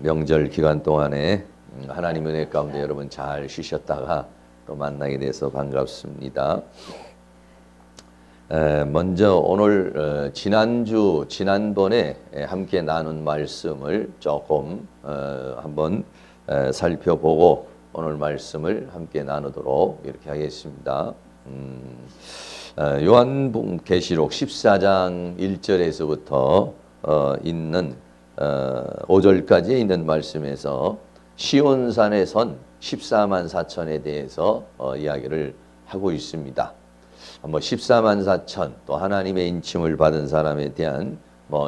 명절 기간 동안에 하나님 은혜 가운데 여러분 잘 쉬셨다가 또 만나게 돼서 반갑습니다. 먼저 오늘 지난번에 함께 나눈 말씀을 조금 한번 살펴보고 오늘 말씀을 함께 나누도록 이렇게 하겠습니다. 요한계시록 14장 1절에서부터 있는 5절까지 있는 말씀에서 시온산에 선 14만 4천에 대해서 이야기를 하고 있습니다. 14만 4천 또 하나님의 인침을 받은 사람에 대한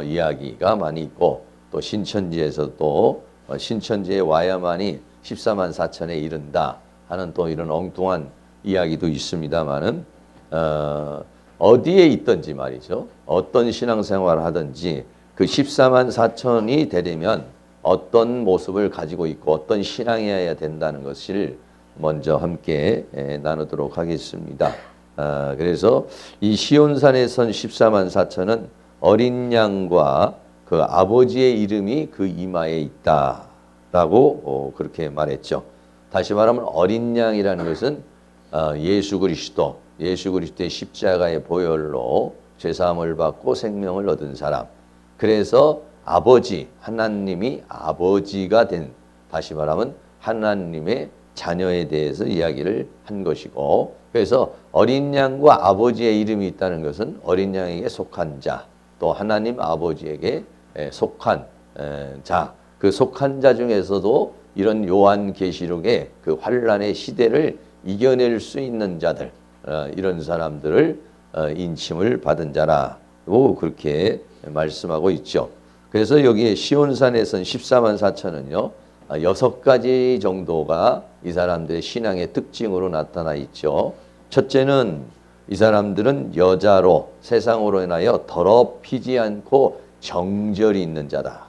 이야기가 많이 있고 또 신천지에서도 신천지에 와야만이 14만 4천에 이른다 하는 또 이런 엉뚱한 이야기도 있습니다만은 어디에 있든지 말이죠. 어떤 신앙생활을 하든지 그 14만 4천이 되려면 어떤 모습을 가지고 있고 어떤 신앙이어야 된다는 것을 먼저 함께 나누도록 하겠습니다. 그래서 이 시온산에 선 14만 4천은 어린 양과 그 아버지의 이름이 그 이마에 있다라고 그렇게 말했죠. 다시 말하면 어린 양이라는 것은 예수 그리스도의 십자가의 보혈로 죄사함을 받고 생명을 얻은 사람. 그래서 하나님이 아버지가 된, 다시 말하면 하나님의 자녀에 대해서 이야기를 한 것이고, 그래서 어린 양과 아버지의 이름이 있다는 것은 어린 양에게 속한 자, 또 하나님 아버지에게 속한 자, 그 속한 자 중에서도 이런 요한계시록의 그 환란의 시대를 이겨낼 수 있는 자들, 이런 사람들을 인침을 받은 자라고 그렇게 말씀하고 있죠. 그래서 여기에 시온산에 선 14만 4천은요, 6가지 정도가 이 사람들의 신앙의 특징으로 나타나 있죠. 첫째는 이 사람들은 여자로 세상으로 인하여 더럽히지 않고 정절이 있는 자다.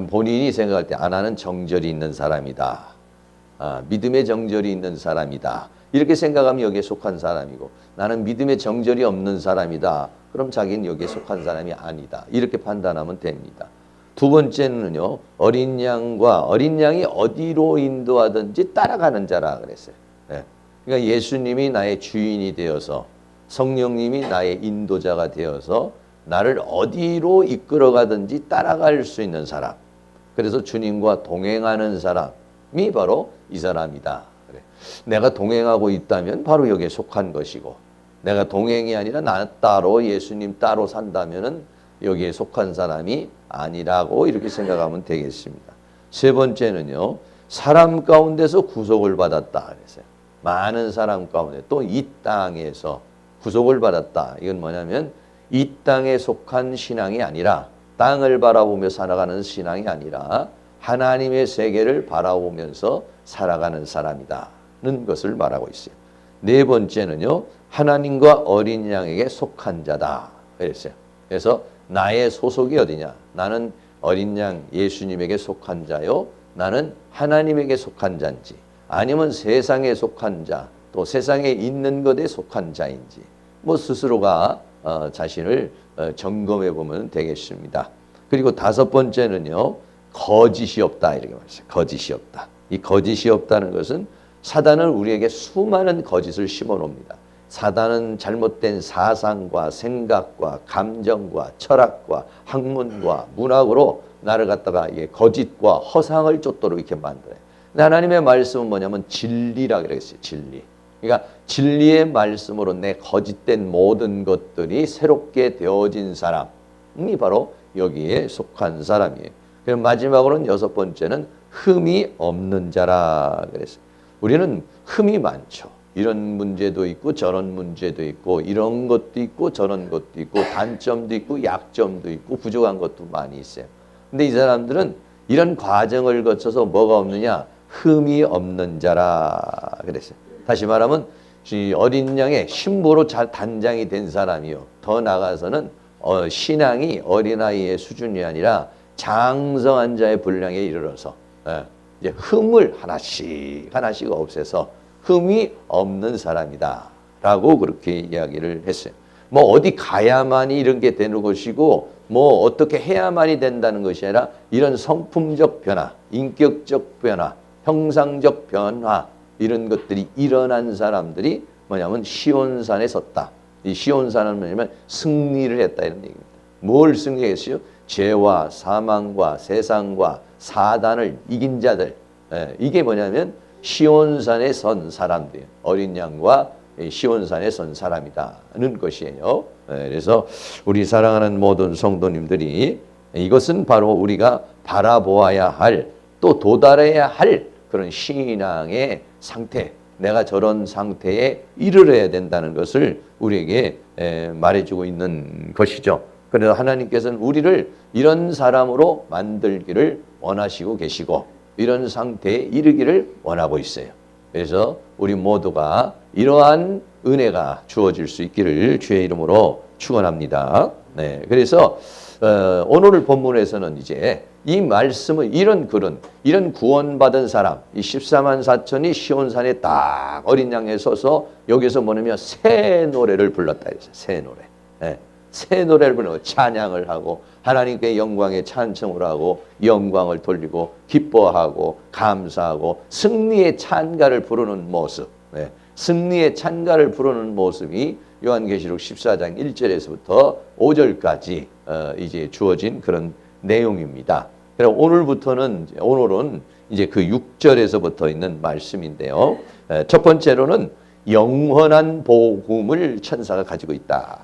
본인이 생각할 때 나는 정절이 있는 사람이다. 믿음의 정절이 있는 사람이다. 이렇게 생각하면 여기에 속한 사람이고, 나는 믿음의 정절이 없는 사람이다. 그럼 자기는 여기에 속한 사람이 아니다. 이렇게 판단하면 됩니다. 두 번째는요, 어린 양이 어디로 인도하든지 따라가는 자라 그랬어요. 그러니까 예수님이 나의 주인이 되어서, 성령님이 나의 인도자가 되어서 나를 어디로 이끌어가든지 따라갈 수 있는 사람. 그래서 주님과 동행하는 사람이 바로 이 사람이다. 그래. 내가 동행하고 있다면 바로 여기에 속한 것이고, 내가 동행이 아니라 나 따로 예수님 따로 산다면은 여기에 속한 사람이 아니라고 이렇게 생각하면 되겠습니다. 세 번째는요, 사람 가운데서 구속을 받았다 그랬어요. 많은 사람 가운데 또 이 땅에서 구속을 받았다. 이건 뭐냐면 이 땅에 속한 신앙이 아니라, 땅을 바라보며 살아가는 신앙이 아니라 하나님의 세계를 바라보면서 살아가는 사람이다는 것을 말하고 있어요. 네 번째는요, 하나님과 어린 양에게 속한 자다 그랬어요. 그래서 나의 소속이 어디냐? 나는 어린 양 예수님에게 속한 자요, 나는 하나님에게 속한 자인지, 아니면 세상에 속한 자, 또 세상에 있는 것에 속한 자인지, 스스로가 자신을 점검해 보면 되겠습니다. 그리고 다섯 번째는요, 거짓이 없다 이렇게 말했어요. 거짓이 없다. 이 거짓이 없다는 것은 사단은 우리에게 수많은 거짓을 심어 놓습니다. 사단은 잘못된 사상과 생각과 감정과 철학과 학문과 문학으로 나를 갖다가 거짓과 허상을 쫓도록 이렇게 만들어요. 근데 하나님의 말씀은 뭐냐면 진리라 그랬어요. 진리. 그러니까 진리의 말씀으로 내 거짓된 모든 것들이 새롭게 되어진 사람이 바로 여기에 속한 사람이에요. 그럼 마지막으로는 여섯 번째는 흠이 없는 자라 그랬어요. 우리는 흠이 많죠. 이런 문제도 있고 저런 문제도 있고, 이런 것도 있고 저런 것도 있고, 단점도 있고 약점도 있고 부족한 것도 많이 있어요. 근데 이 사람들은 이런 과정을 거쳐서 뭐가 없느냐? 흠이 없는 자라 그랬어요. 다시 말하면 어린 양의 신부로 잘 단장이 된 사람이요, 더 나아가서는 신앙이 어린아이의 수준이 아니라 장성한 자의 분량에 이르러서 이제 흠을 하나씩 없애서 흠이 없는 사람이다 라고 그렇게 이야기를 했어요. 어디 가야만이 이런 게 되는 것이고 뭐 어떻게 해야만이 된다는 것이 아니라 이런 성품적 변화, 인격적 변화, 형상적 변화 이런 것들이 일어난 사람들이 뭐냐면 시온산에 섰다. 이 시온산은 뭐냐면 승리를 했다 이런 얘기입니다. 뭘 승리했어요? 죄와 사망과 세상과 사단을 이긴 자들. 이게 뭐냐면 시온산에 선 사람들, 어린 양과 시온산에 선 사람이다는 것이에요. 그래서 우리 사랑하는 모든 성도님들이 이것은 바로 우리가 바라보아야 할, 또 도달해야 할 그런 신앙의 상태, 내가 저런 상태에 이르러야 된다는 것을 우리에게 말해주고 있는 것이죠. 그래서 하나님께서는 우리를 이런 사람으로 만들기를 원하시고 계시고 이런 상태에 이르기를 원하고 있어요. 그래서 우리 모두가 이러한 은혜가 주어질 수 있기를 주의 이름으로 축원합니다. 네, 그래서 오늘 본문에서는 이제 이 말씀을 이런 구원받은 사람, 이 14만 4천이 시온산에 딱 어린 양에 서서 여기서 뭐냐면 새 노래를 불렀다 했어요. 새 노래. 네, 새 노래를 부르고 찬양을 하고 하나님께 영광에 찬송을 하고 영광을 돌리고 기뻐하고 감사하고 승리의 찬가를 부르는 모습. 네, 승리의 찬가를 부르는 모습이 요한계시록 14장 1절에서부터 5절까지 이제 주어진 그런 내용입니다. 그럼 오늘은 이제 그 6절에서부터 있는 말씀인데요. 첫 번째로는 영원한 복음을 천사가 가지고 있다.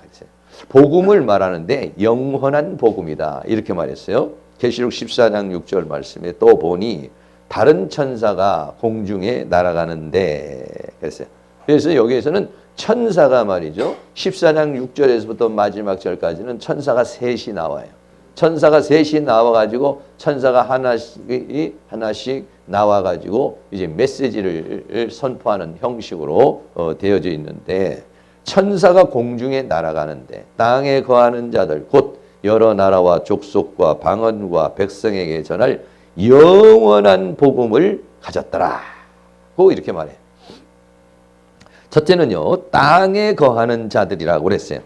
복음을 말하는데 영원한 복음이다. 이렇게 말했어요. 계시록 14장 6절 말씀에 또 보니 다른 천사가 공중에 날아가는데 그랬어요. 그래서 여기에서는 천사가 말이죠. 14장 6절에서부터 마지막 절까지는 천사가 셋이 나와요. 천사가 셋이 나와가지고 천사가 하나씩 나와가지고 이제 메시지를 선포하는 형식으로 되어져 있는데 천사가 공중에 날아가는데 땅에 거하는 자들 곧 여러 나라와 족속과 방언과 백성에게 전할 영원한 복음을 가졌더라고 이렇게 말해요. 첫째는요, 땅에 거하는 자들이라고 그랬어요.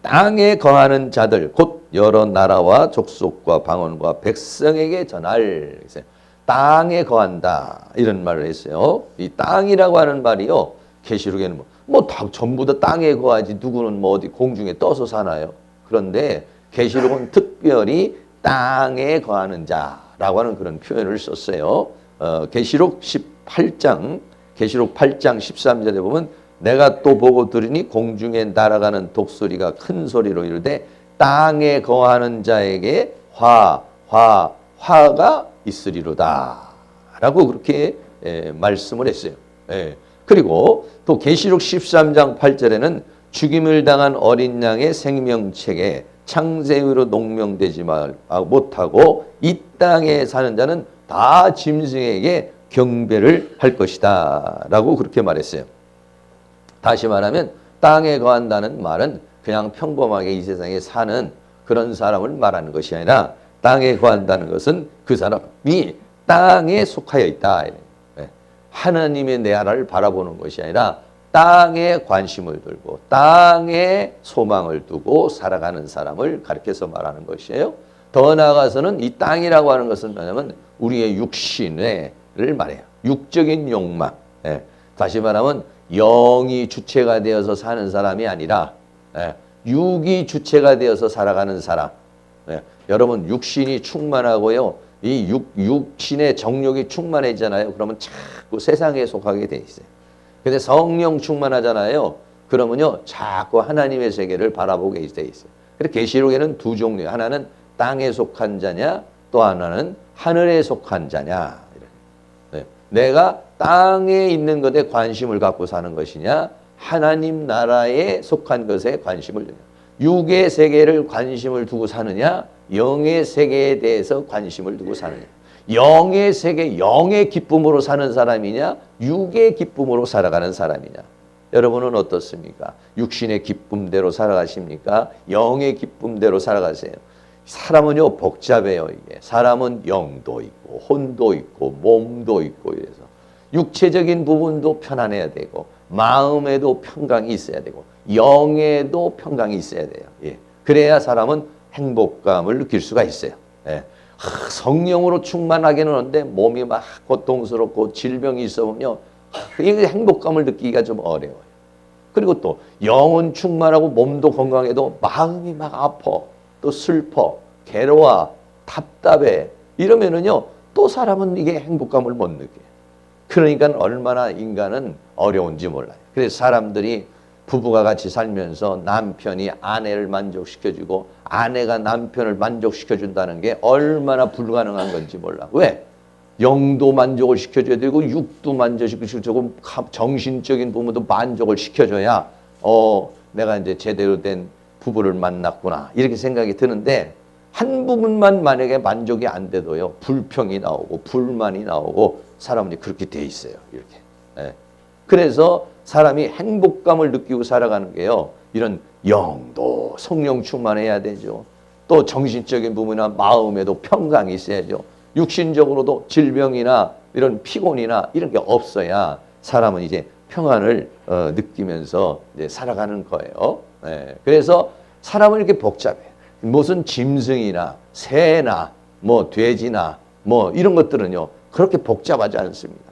땅에 거하는 자들, 곧 여러 나라와 족속과 방언과 백성에게 전할. 땅에 거한다. 이런 말을 했어요. 이 땅이라고 하는 말이요, 계시록에는 다 전부 다 땅에 거하지 누구는 뭐 어디 공중에 떠서 사나요? 그런데 계시록은 특별히 땅에 거하는 자라고 하는 그런 표현을 썼어요. 계시록 8장 13절에 보면 내가 또 보고 들으니 공중에 날아가는 독수리가 큰 소리로 이르되 땅에 거하는 자에게 화가 있으리로다 라고 그렇게 말씀을 했어요. 그리고 또 계시록 13장 8절에는 죽임을 당한 어린 양의 생명책에 창세기로 농명되지 못하고 이 땅에 사는 자는 다 짐승에게 경배를 할 것이다 라고 그렇게 말했어요. 다시 말하면 땅에 거한다는 말은 그냥 평범하게 이 세상에 사는 그런 사람을 말하는 것이 아니라 땅에 거한다는 것은 그 사람이 땅에 속하여 있다. 하나님의 나라를 바라보는 것이 아니라 땅에 관심을 두고 땅에 소망을 두고 살아가는 사람을 가리켜서 말하는 것이에요. 더 나아가서는 이 땅이라고 하는 것은 뭐냐면 우리의 육신을 말해요. 육적인 욕망. 다시 말하면 영이 주체가 되어서 사는 사람이 아니라 육이 주체가 되어서 살아가는 사람. 여러분 육신이 충만하고요. 이 육신의 정욕이 충만해지잖아요. 그러면 자꾸 세상에 속하게 돼 있어요. 근데 성령 충만하잖아요. 그러면요 자꾸 하나님의 세계를 바라보게 돼 있어요. 그래서 계시록에는 두 종류. 하나는 땅에 속한 자냐, 또 하나는 하늘에 속한 자냐. 내가 땅에 있는 것에 관심을 갖고 사는 것이냐, 하나님 나라에 속한 것에 관심을 두냐. 육의 세계를 관심을 두고 사느냐, 영의 세계에 대해서 관심을 두고 사느냐. 영의 세계, 영의 기쁨으로 사는 사람이냐, 육의 기쁨으로 살아가는 사람이냐. 여러분은 어떻습니까? 육신의 기쁨대로 살아가십니까? 영의 기쁨대로 살아가세요. 사람은요 복잡해요. 이게 사람은 영도 있고 혼도 있고 몸도 있고 이래서 육체적인 부분도 편안해야 되고 마음에도 평강이 있어야 되고 영에도 평강이 있어야 돼요. 그래야 사람은 행복감을 느낄 수가 있어요. 예. 성령으로 충만하게는 하는데 몸이 막 고통스럽고 질병이 있어보면 이게 행복감을 느끼기가 좀 어려워요. 그리고 또 영은 충만하고 몸도 건강해도 마음이 막 아파, 또 슬퍼, 괴로워, 답답해 이러면은요 또 사람은 이게 행복감을 못 느껴요. 그러니까 얼마나 인간은 어려운지 몰라요. 그래서 사람들이 부부가 같이 살면서 남편이 아내를 만족시켜주고 아내가 남편을 만족시켜준다는 게 얼마나 불가능한 건지 몰라. 왜? 영도 만족을 시켜줘야 되고 육도 만족시켜주고 정신적인 부분도 만족을 시켜줘야 내가 이제 제대로 된 부부를 만났구나 이렇게 생각이 드는데 한 부분만 만약에 만족이 안 돼도요 불평이 나오고 불만이 나오고 사람이 그렇게 돼 있어요. 이렇게. 예. 그래서 사람이 행복감을 느끼고 살아가는 게요. 이런 영도 성령 충만해야 되죠. 또 정신적인 부분이나 마음에도 평강이 있어야죠. 육신적으로도 질병이나 이런 피곤이나 이런 게 없어야 사람은 이제 평안을 느끼면서 이제 살아가는 거예요. 예. 그래서 사람은 이렇게 복잡해. 무슨 짐승이나 새나 뭐 돼지나 뭐 이런 것들은요. 그렇게 복잡하지 않습니다.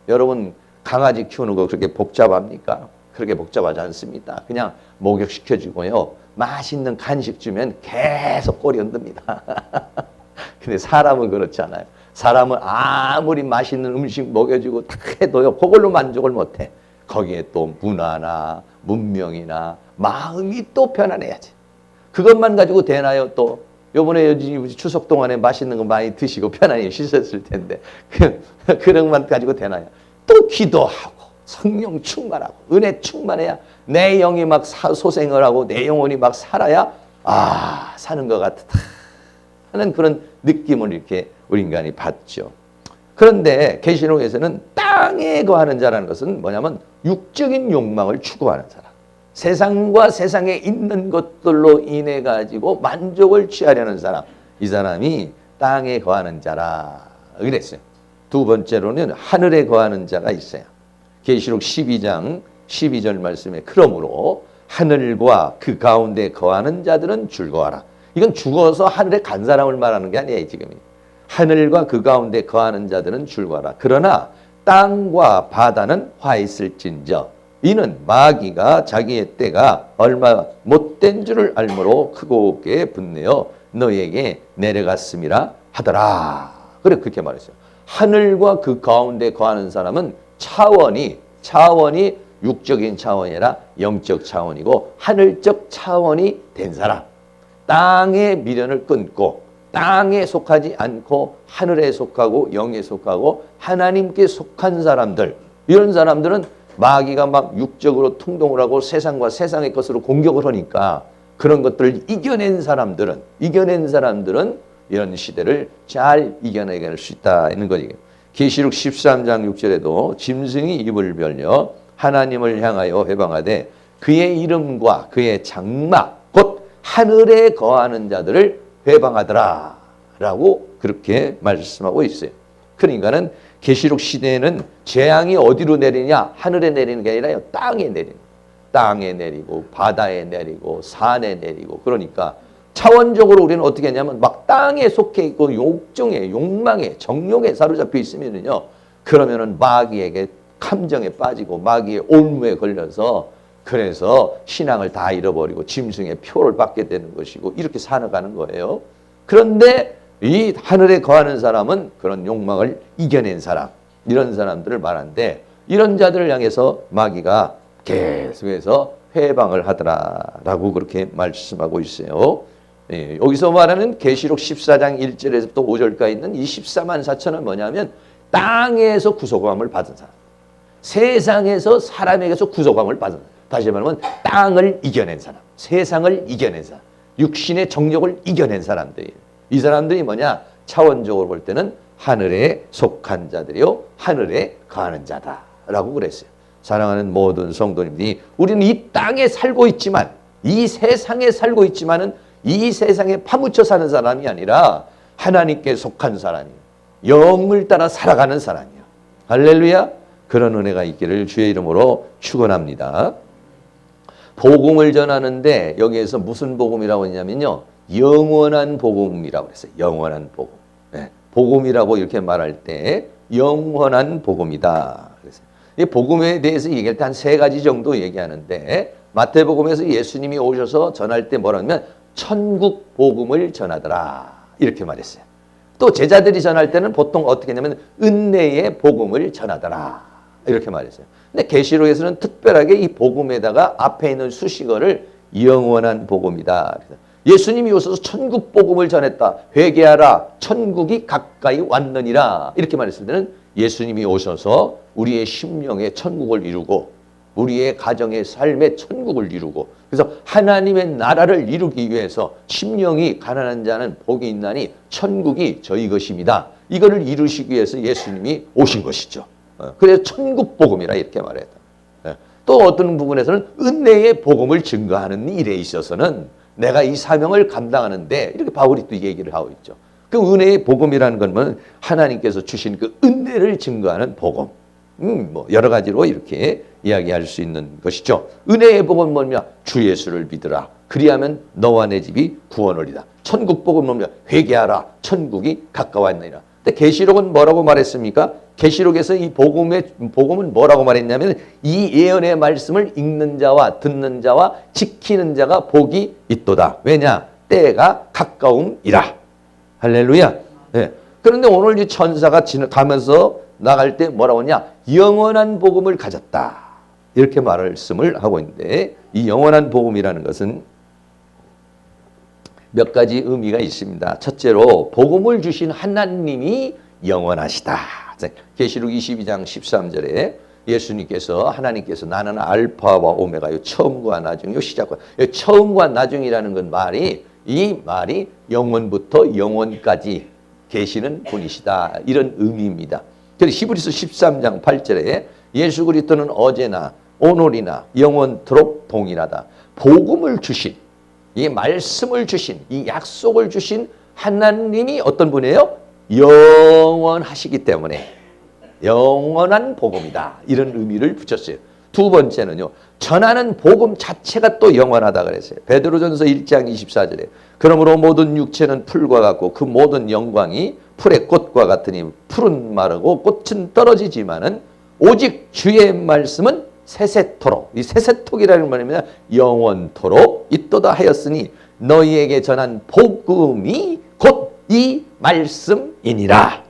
여러분 강아지 키우는 거 그렇게 복잡합니까? 그렇게 복잡하지 않습니다. 그냥 목욕시켜주고요. 맛있는 간식 주면 계속 꼬리 흔듭니다. 근데 사람은 그렇지 않아요. 사람은 아무리 맛있는 음식 먹여주고 다 해도요. 그걸로 만족을 못해. 거기에 또 문화나 문명이나 마음이 또 편안해야지. 그것만 가지고 되나요? 또 요번에 추석 동안에 맛있는 거 많이 드시고 편안히 쉬셨을 텐데 그런 것만 가지고 되나요? 또 기도하고 성령 충만하고 은혜 충만해야 내 영이 막 소생을 하고 내 영혼이 막 살아야 사는 것 같다 하는 그런 느낌을 이렇게 우리 인간이 받죠. 그런데 계시록에서는 땅에 거하는 자라는 것은 뭐냐면 육적인 욕망을 추구하는 사람. 세상과 세상에 있는 것들로 인해 가지고 만족을 취하려는 사람. 이 사람이 땅에 거하는 자라 그랬어요. 두 번째로는 하늘에 거하는 자가 있어요. 계시록 12장 12절 말씀에 그러므로 하늘과 그 가운데 거하는 자들은 즐거워하라. 이건 죽어서 하늘에 간 사람을 말하는 게 아니에요. 지금 하늘과 그 가운데 거하는 자들은 즐거워하라. 그러나 땅과 바다는 화 있을진저 이는 마귀가 자기의 때가 얼마 못된 줄을 알므로 크고 높게 분내어 너에게 내려갔음이라 하더라. 그래 그렇게 말했어요. 하늘과 그 가운데 거하는 사람은 차원이 육적인 차원이 아니라 영적 차원이고 하늘적 차원이 된 사람. 땅의 미련을 끊고 땅에 속하지 않고 하늘에 속하고 영에 속하고 하나님께 속한 사람들. 이런 사람들은 마귀가 막 육적으로 통동을 하고 세상과 세상의 것으로 공격을 하니까 그런 것들을 이겨낸 사람들은 이런 시대를 잘 이겨내갈 수 있다는 거지. 계시록 13장 6절에도 짐승이 입을 벌려 하나님을 향하여 회방하되 그의 이름과 그의 장막 곧 하늘에 거하는 자들을 회방하더라 라고 그렇게 말씀하고 있어요. 그러니까는 계시록 시대에는 재앙이 어디로 내리냐? 하늘에 내리는 게 아니라 땅에 내리는 거예요. 땅에 내리고 바다에 내리고 산에 내리고 그러니까 차원적으로 우리는 어떻게 했냐면 막 땅에 속해 있고 욕정에 욕망에 정욕에 사로잡혀 있으면은요 그러면은 마귀에게 감정에 빠지고 마귀의 올무에 걸려서 그래서 신앙을 다 잃어버리고 짐승의 표를 받게 되는 것이고 이렇게 살아가는 거예요. 그런데 이 하늘에 거하는 사람은 그런 욕망을 이겨낸 사람 이런 사람들을 말하는데 이런 자들을 향해서 마귀가 계속해서 회방을 하더라라고 그렇게 말씀하고 있어요. 예, 여기서 말하는 계시록 14장 1절에서부터 5절까지 있는 이 14만 4천은 뭐냐면 땅에서 구속함을 받은 사람. 세상에서 사람에게서 구속함을 받은 사람. 다시 말하면 땅을 이겨낸 사람. 세상을 이겨낸 사람. 육신의 정욕을 이겨낸 사람들이에요. 이 사람들이 뭐냐? 차원적으로 볼 때는 하늘에 속한 자들이요. 하늘에 거하는 자다라고 그랬어요. 사랑하는 모든 성도님들이 우리는 이 땅에 살고 있지만 이 세상에 살고 있지만은 이 세상에 파묻혀 사는 사람이 아니라 하나님께 속한 사람이에요. 영을 따라 살아가는 사람이에요. 할렐루야. 그런 은혜가 있기를 주의 이름으로 축원합니다. 복음을 전하는데 여기에서 무슨 복음이라고 했냐면요. 영원한 복음이라고 했어요. 영원한 복음. 네. 복음이라고 이렇게 말할 때 영원한 복음이다. 그래서 이 복음에 대해서 얘기할 때 한 세 가지 정도 얘기하는데 마태복음에서 예수님이 오셔서 전할 때 뭐라 하면 천국 복음을 전하더라. 이렇게 말했어요. 또 제자들이 전할 때는 보통 어떻게 했냐면 은혜의 복음을 전하더라. 이렇게 말했어요. 근데 계시록에서는 특별하게 이 복음에다가 앞에 있는 수식어를 영원한 복음이다. 예수님이 오셔서 천국 복음을 전했다. 회개하라. 천국이 가까이 왔느니라. 이렇게 말했을 때는 예수님이 오셔서 우리의 심령에 천국을 이루고 우리의 가정의 삶의 천국을 이루고 그래서 하나님의 나라를 이루기 위해서 심령이 가난한 자는 복이 있나니 천국이 저희 것입니다. 이거를 이루시기 위해서 예수님이 오신 것이죠. 그래서 천국 복음이라 이렇게 말했다. 또 어떤 부분에서는 은혜의 복음을 증거하는 일에 있어서는 내가 이 사명을 감당하는데 이렇게 바울이 또 얘기를 하고 있죠. 그 은혜의 복음이라는 건 하나님께서 주신 그 은혜를 증거하는 복음. 뭐 여러 가지로 이렇게 이야기할 수 있는 것이죠. 은혜의 복음은 뭐냐? 주 예수를 믿으라. 그리하면 너와 내 집이 구원하리라. 천국 복음은 뭐냐? 회개하라. 천국이 가까웠느니라. 근데 계시록은 뭐라고 말했습니까? 계시록에서 이 복음은 뭐라고 말했냐면 이 예언의 말씀을 읽는 자와 듣는 자와 지키는 자가 복이 있도다. 왜냐? 때가 가까움이라. 할렐루야. 네. 그런데 오늘 이 천사가 가면서 나갈 때 뭐라고 하냐? 영원한 복음을 가졌다. 이렇게 말씀을 하고 있는데 이 영원한 복음이라는 것은 몇 가지 의미가 있습니다. 첫째로 복음을 주신 하나님이 영원하시다. 계시록 22장 13절에 예수님께서 하나님께서 나는 알파와 오메가요 처음과 나중이요 시작과 처음과 나중이라는 건 이 말이 영원부터 영원까지 계시는 분이시다. 이런 의미입니다. 그래서 히브리서 13장 8절에 예수 그리스도는 어제나 오늘이나 영원토록 동일하다. 복음을 주신 이 말씀을 주신 이 약속을 주신 하나님이 어떤 분이에요? 영원하시기 때문에 영원한 복음이다. 이런 의미를 붙였어요. 두 번째는요. 전하는 복음 자체가 또 영원하다 그랬어요. 베드로전서 1장 24절에 그러므로 모든 육체는 풀과 같고 그 모든 영광이 풀의 꽃과 같으니 풀은 마르고 꽃은 떨어지지만은 오직 주의 말씀은 세세토록. 이 세세토록이라는 말이면 영원토록 있도다 하였으니 너희에게 전한 복음이 곧 이 말씀이니라.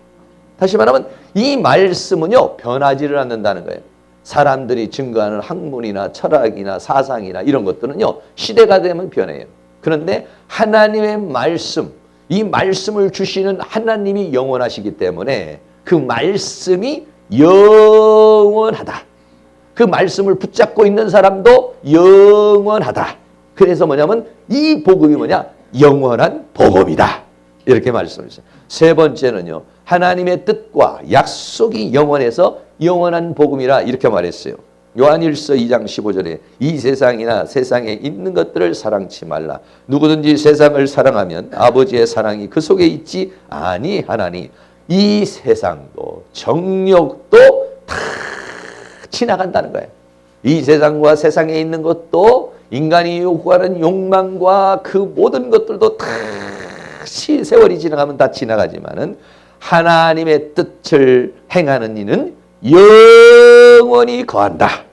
다시 말하면 이 말씀은요 변하지를 않는다는 거예요. 사람들이 증거하는 학문이나 철학이나 사상이나 이런 것들은요 시대가 되면 변해요. 그런데 하나님의 말씀, 이 말씀을 주시는 하나님이 영원하시기 때문에 그 말씀이 영원하다. 그 말씀을 붙잡고 있는 사람도 영원하다. 그래서 뭐냐면 이 복음이 뭐냐? 영원한 복음이다. 이렇게 말씀하셨어요. 세 번째는요. 하나님의 뜻과 약속이 영원해서 영원한 복음이라 이렇게 말했어요. 요한일서 2장 15절에 이 세상이나 세상에 있는 것들을 사랑치 말라. 누구든지 세상을 사랑하면 아버지의 사랑이 그 속에 있지 아니하나니 이 세상도 정욕도 다 지나간다는 거예요. 이 세상과 세상에 있는 것도 인간이 요구하는 욕망과 그 모든 것들도 다 세월이 지나가면 다 지나가지만은 하나님의 뜻을 행하는 이는 영원히 거한다.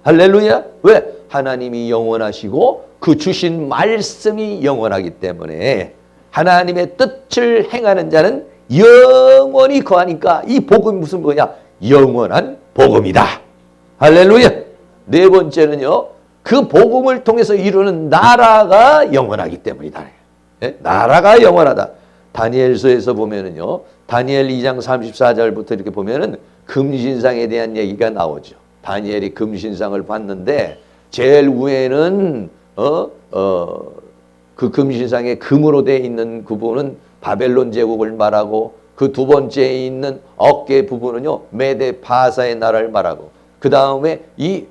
할렐루야. 왜? 하나님이 영원하시고 그 주신 말씀이 영원하기 때문에 하나님의 뜻을 행하는 자는 영원히 거하니까 이 복음이 무슨 뭐냐? 영원한 복음이다. 할렐루야. 네 번째는요. 그 복음을 통해서 이루는 나라가 영원하기 때문이다. 나라가 영원하다. 다니엘서에서 보면은요. 다니엘 2장 34절부터 이렇게 보면은 금신상에 대한 얘기가 나오죠. 다니엘이 금신상을 봤는데 제일 위에는 그 금신상에 금으로 되어 있는 부분은 바벨론 제국을 말하고 그 두 번째에 있는 어깨 부분은요. 메데 바사의 나라를 말하고 그 다음에 이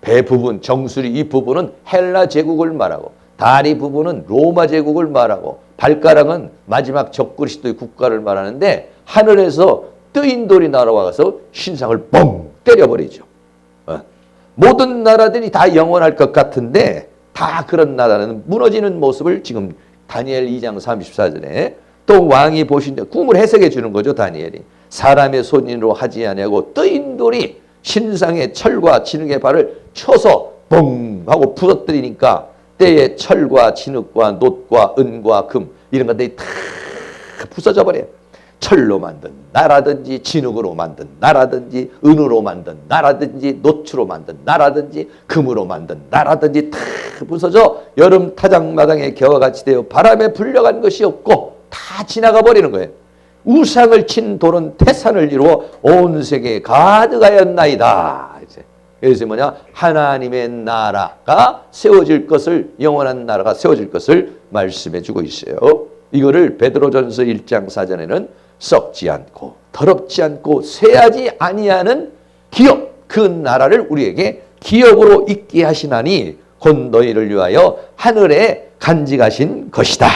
배 부분, 정수리 이 부분은 헬라 제국을 말하고 다리 부분은 로마 제국을 말하고 발가락은 마지막 적그리스도의 국가를 말하는데 하늘에서 뜨인 돌이 날아와서 신상을 뻥 때려버리죠. 모든 나라들이 다 영원할 것 같은데 다 그런 나라는 무너지는 모습을 지금 다니엘 2장 34절에 또 왕이 보신데 꿈을 해석해 주는 거죠. 다니엘이. 사람의 손으로 하지 아니하고 뜨인 돌이 신상의 철과 진흙의 발을 쳐서 뻥 하고 부서뜨리니까 때에 철과 진흙과 놋과 은과 금 이런 것들이 다 부서져 버려요. 철로 만든 나라든지 진흙으로 만든 나라든지 은으로 만든 나라든지 놋으로 만든 나라든지 금으로 만든 나라든지 다 부서져 여름 타작마당의 겨와 같이 되어 바람에 불려간 것이 없고 다 지나가 버리는 거예요. 우상을 친 돌은 태산을 이루어 온 세계에 가득하였나이다. 그래서 뭐냐? 하나님의 나라가 세워질 것을, 영원한 나라가 세워질 것을 말씀해 주고 있어요. 이거를 베드로전서 1장 4절에는 썩지 않고 더럽지 않고 쇠하지 아니하는 기업, 그 나라를 우리에게 기업으로 있게 하시나니 곧 너희를 위하여 하늘에 간직하신 것이다.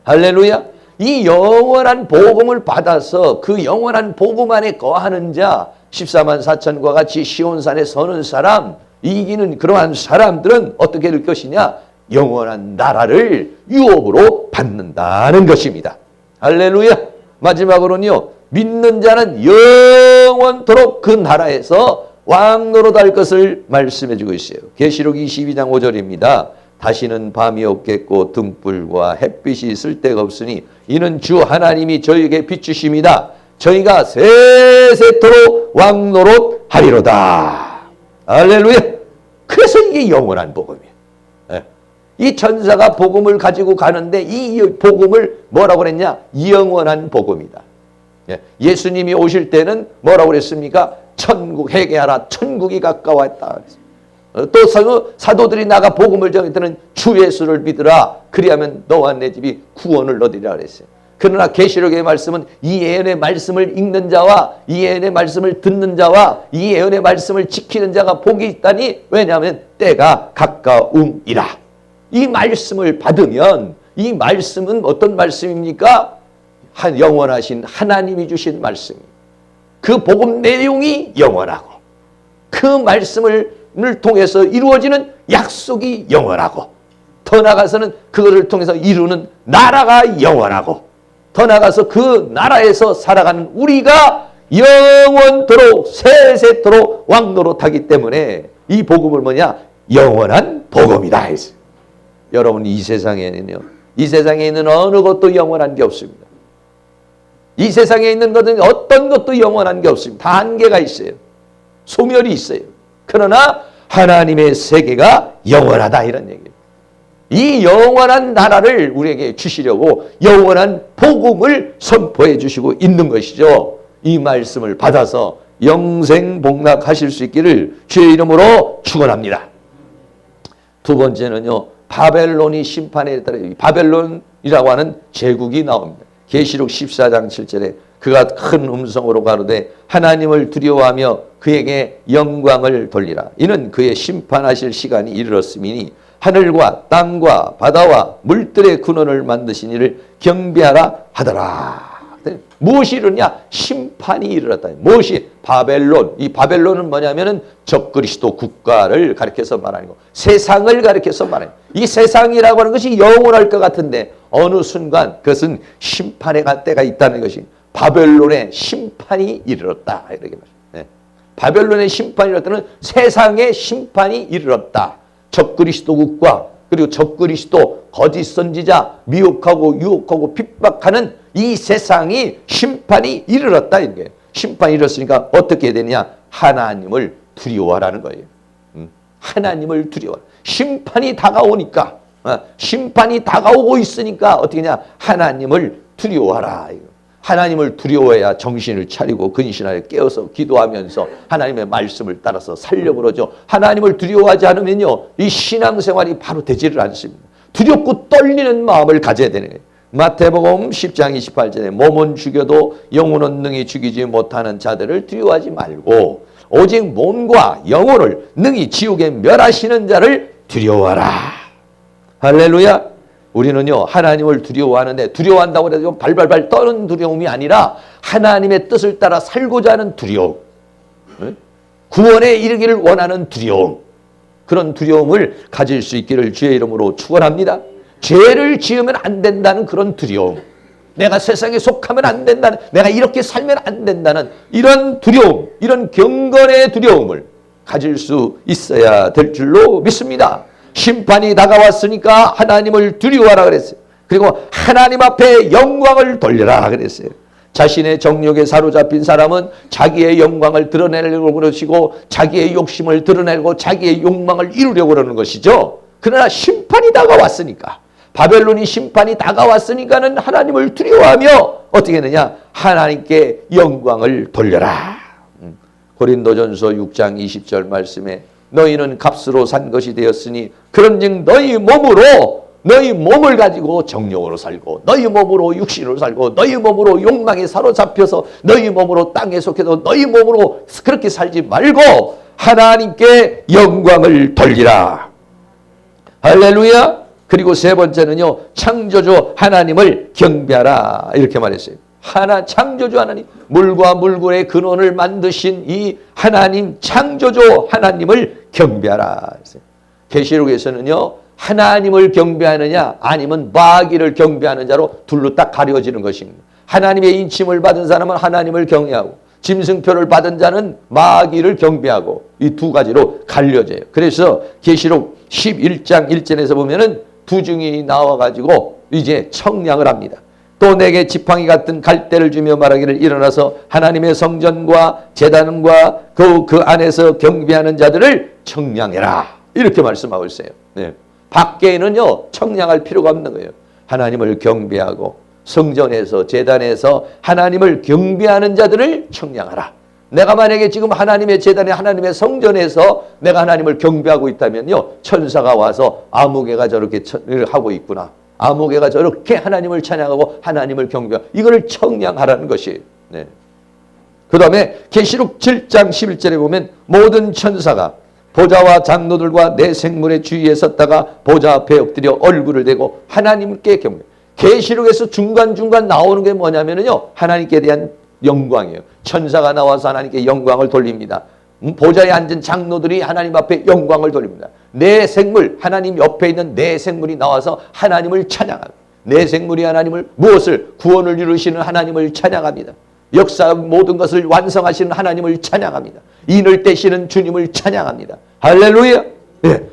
할렐루야. 이 영원한 복음을 받아서 그 영원한 복음 안에 거하는 자 14만 4천과 같이 시온산에 서는 사람, 이기는 그러한 사람들은 어떻게 될 것이냐? 영원한 나라를 유업으로 받는다는 것입니다. 할렐루야. 마지막으로는요, 믿는 자는 영원토록 그 나라에서 왕노릇 할 것을 말씀해 주고 있어요. 계시록 22장 5절입니다. 다시는 밤이 없겠고 등불과 햇빛이 있을 데가 없으니 이는 주 하나님이 저희에게 비추심이다. 저희가 세세토록 왕노릇 하리로다. 할렐루야. 그래서 이게 영원한 복음이에요. 이 천사가 복음을 가지고 가는데 이 복음을 뭐라고 그랬냐? 영원한 복음이다. 예수님이 오실 때는 뭐라고 그랬습니까? 천국 회개하라. 천국이 가까웠다. 또 사도들이 나가 복음을 전할 때는 주 예수를 믿으라. 그리하면 너와 내 집이 구원을 얻으리라 그랬어요. 그러나 계시록의 말씀은 이 예언의 말씀을 읽는 자와 이 예언의 말씀을 듣는 자와 이 예언의 말씀을 지키는 자가 복이 있다니, 왜냐하면 때가 가까움이라. 이 말씀을 받으면, 이 말씀은 어떤 말씀입니까? 영원하신 하나님이 주신 말씀입니다. 그 복음 내용이 영원하고 그 말씀을 통해서 이루어지는 약속이 영원하고, 더 나아가서는 그것을 통해서 이루는 나라가 영원하고, 더 나아가서 그 나라에서 살아가는 우리가 영원토록 세세토록 왕노릇하기 때문에 이 복음을 뭐냐? 영원한 복음이다. 여러분, 이 세상에는요, 이 세상에 있는 어느 것도 영원한 게 없습니다. 이 세상에 있는 것은 어떤 것도 영원한 게 없습니다. 다 한계가 있어요. 소멸이 있어요. 그러나 하나님의 세계가 영원하다, 이런 얘기예요. 이 영원한 나라를 우리에게 주시려고 영원한 복음을 선포해 주시고 있는 것이죠. 이 말씀을 받아서 영생 복락하실 수 있기를 주의 이름으로 축원합니다. 두 번째는요, 바벨론이 심판에 따라 바벨론이라고 하는 제국이 나옵니다. 계시록 14장 7절에 그가 큰 음성으로 가로되 하나님을 두려워하며 그에게 영광을 돌리라. 이는 그의 심판하실 시간이 이르렀음이니 하늘과 땅과 바다와 물들의 근원을 만드신 이를 경배하라 하더라. 무엇이 이르냐? 심판이 이르렀다. 무엇이? 바벨론. 이 바벨론은 뭐냐면은 적그리스도 국가를 가리켜서 말하는 거. 세상을 가리켜서 말하는 거. 이 세상이라고 하는 것이 영원할 것 같은데 어느 순간 그것은 심판의 때가 있다는 것이, 바벨론의 심판이 이르렀다. 이렇게 말해요. 바벨론의 심판이 이르렀다는 세상의 심판이 이르렀다. 적그리스도국과 그리고 적그리스도 거짓 선지자 미혹하고 유혹하고 핍박하는 이 세상이 심판이 이르렀다. 이게 심판이 이르렀으니까 어떻게 해야 되느냐? 하나님을 두려워하라는 거예요. 하나님을 두려워하라. 심판이 다가오니까, 심판이 다가오고 있으니까 어떻게 하냐? 하나님을 두려워하라. 하나님을 두려워해야 정신을 차리고 근신하여 깨어서 기도하면서 하나님의 말씀을 따라서 살려고 그러죠. 하나님을 두려워하지 않으면요, 이 신앙생활이 바로 되지를 않습니다. 두렵고 떨리는 마음을 가져야 되는 거예요. 마태복음 10장 28절에 몸은 죽여도 영혼은 능히 죽이지 못하는 자들을 두려워하지 말고 오직 몸과 영혼을 능히 지옥에 멸하시는 자를 두려워하라. 할렐루야. 우리는요, 하나님을 두려워하는데, 두려워한다고 해서 발발발 떠는 두려움이 아니라 하나님의 뜻을 따라 살고자 하는 두려움. 구원에 이르기를 원하는 두려움, 그런 두려움을 가질 수 있기를 주의 이름으로 축원합니다. 죄를 지으면 안 된다는 그런 두려움, 내가 세상에 속하면 안 된다는, 내가 이렇게 살면 안 된다는 이런 두려움, 이런 경건의 두려움을 가질 수 있어야 될 줄로 믿습니다. 심판이 다가왔으니까 하나님을 두려워하라 그랬어요. 그리고 하나님 앞에 영광을 돌려라 그랬어요. 자신의 정욕에 사로잡힌 사람은 자기의 영광을 드러내려고 그러시고 자기의 욕심을 드러내고 자기의 욕망을 이루려고 그러는 것이죠. 그러나 심판이 다가왔으니까, 바벨론이 심판이 다가왔으니까는 하나님을 두려워하며 어떻게 했느냐? 하나님께 영광을 돌려라. 고린도전서 6장 20절 말씀에 너희는 값으로 산 것이 되었으니 그런즉 너희 몸을 가지고 정욕으로 살고 너희 몸으로 육신으로 살고 너희 몸으로 욕망에 사로잡혀서 너희 몸으로 땅에 속해서 너희 몸으로 그렇게 살지 말고 하나님께 영광을 돌리라. 할렐루야. 그리고 세 번째는요, 창조주 하나님을 경배하라 이렇게 말했어요. 창조주 하나님, 물과 물굴의 근원을 만드신 이 하나님, 창조주 하나님을 경배하라. 계시록에서는요, 하나님을 경배하느냐 아니면 마귀를 경배하는 자로 둘로 딱 가려지는 것입니다. 하나님의 인침을 받은 사람은 하나님을 경외하고 짐승표를 받은 자는 마귀를 경배하고 이 두 가지로 갈려져요. 그래서 계시록 11장 1절에서 보면은 두 증인이 나와가지고 이제 청량을 합니다. 또 내게 지팡이 같은 갈대를 주며 말하기를 일어나서 하나님의 성전과 제단과 그 안에서 경배하는 자들을 청량해라 이렇게 말씀하고 있어요. 네. 밖에는요 청량할 필요가 없는 거예요. 하나님을 경배하고 성전에서 제단에서 하나님을 경배하는 자들을 청량하라. 내가 만약에 지금 하나님의 제단에 하나님의 성전에서 내가 하나님을 경배하고 있다면요, 천사가 와서 아무개가 저렇게 하고 있구나, 아무개가 저렇게 하나님을 찬양하고 하나님을 경배하고, 이거를 청량하라는 것이에요. 네. 그 다음에 계시록 7장 11절에 보면 모든 천사가 보좌와 장로들과 내 생물의 주위에 섰다가 보좌 앞에 엎드려 얼굴을 대고 하나님께 경배. 계시록에서 중간중간 나오는 게 뭐냐면요, 하나님께 대한 영광이에요. 천사가 나와서 하나님께 영광을 돌립니다. 보좌에 앉은 장로들이 하나님 앞에 영광을 돌립니다. 내 생물, 하나님 옆에 있는 내 생물이 나와서 하나님을 찬양합니다. 내 생물이 하나님을 무엇을? 구원을 이루시는 하나님을 찬양합니다. 역사 모든 것을 완성하시는 하나님을 찬양합니다. 인을 떼시는 주님을 찬양합니다. 할렐루야. 예,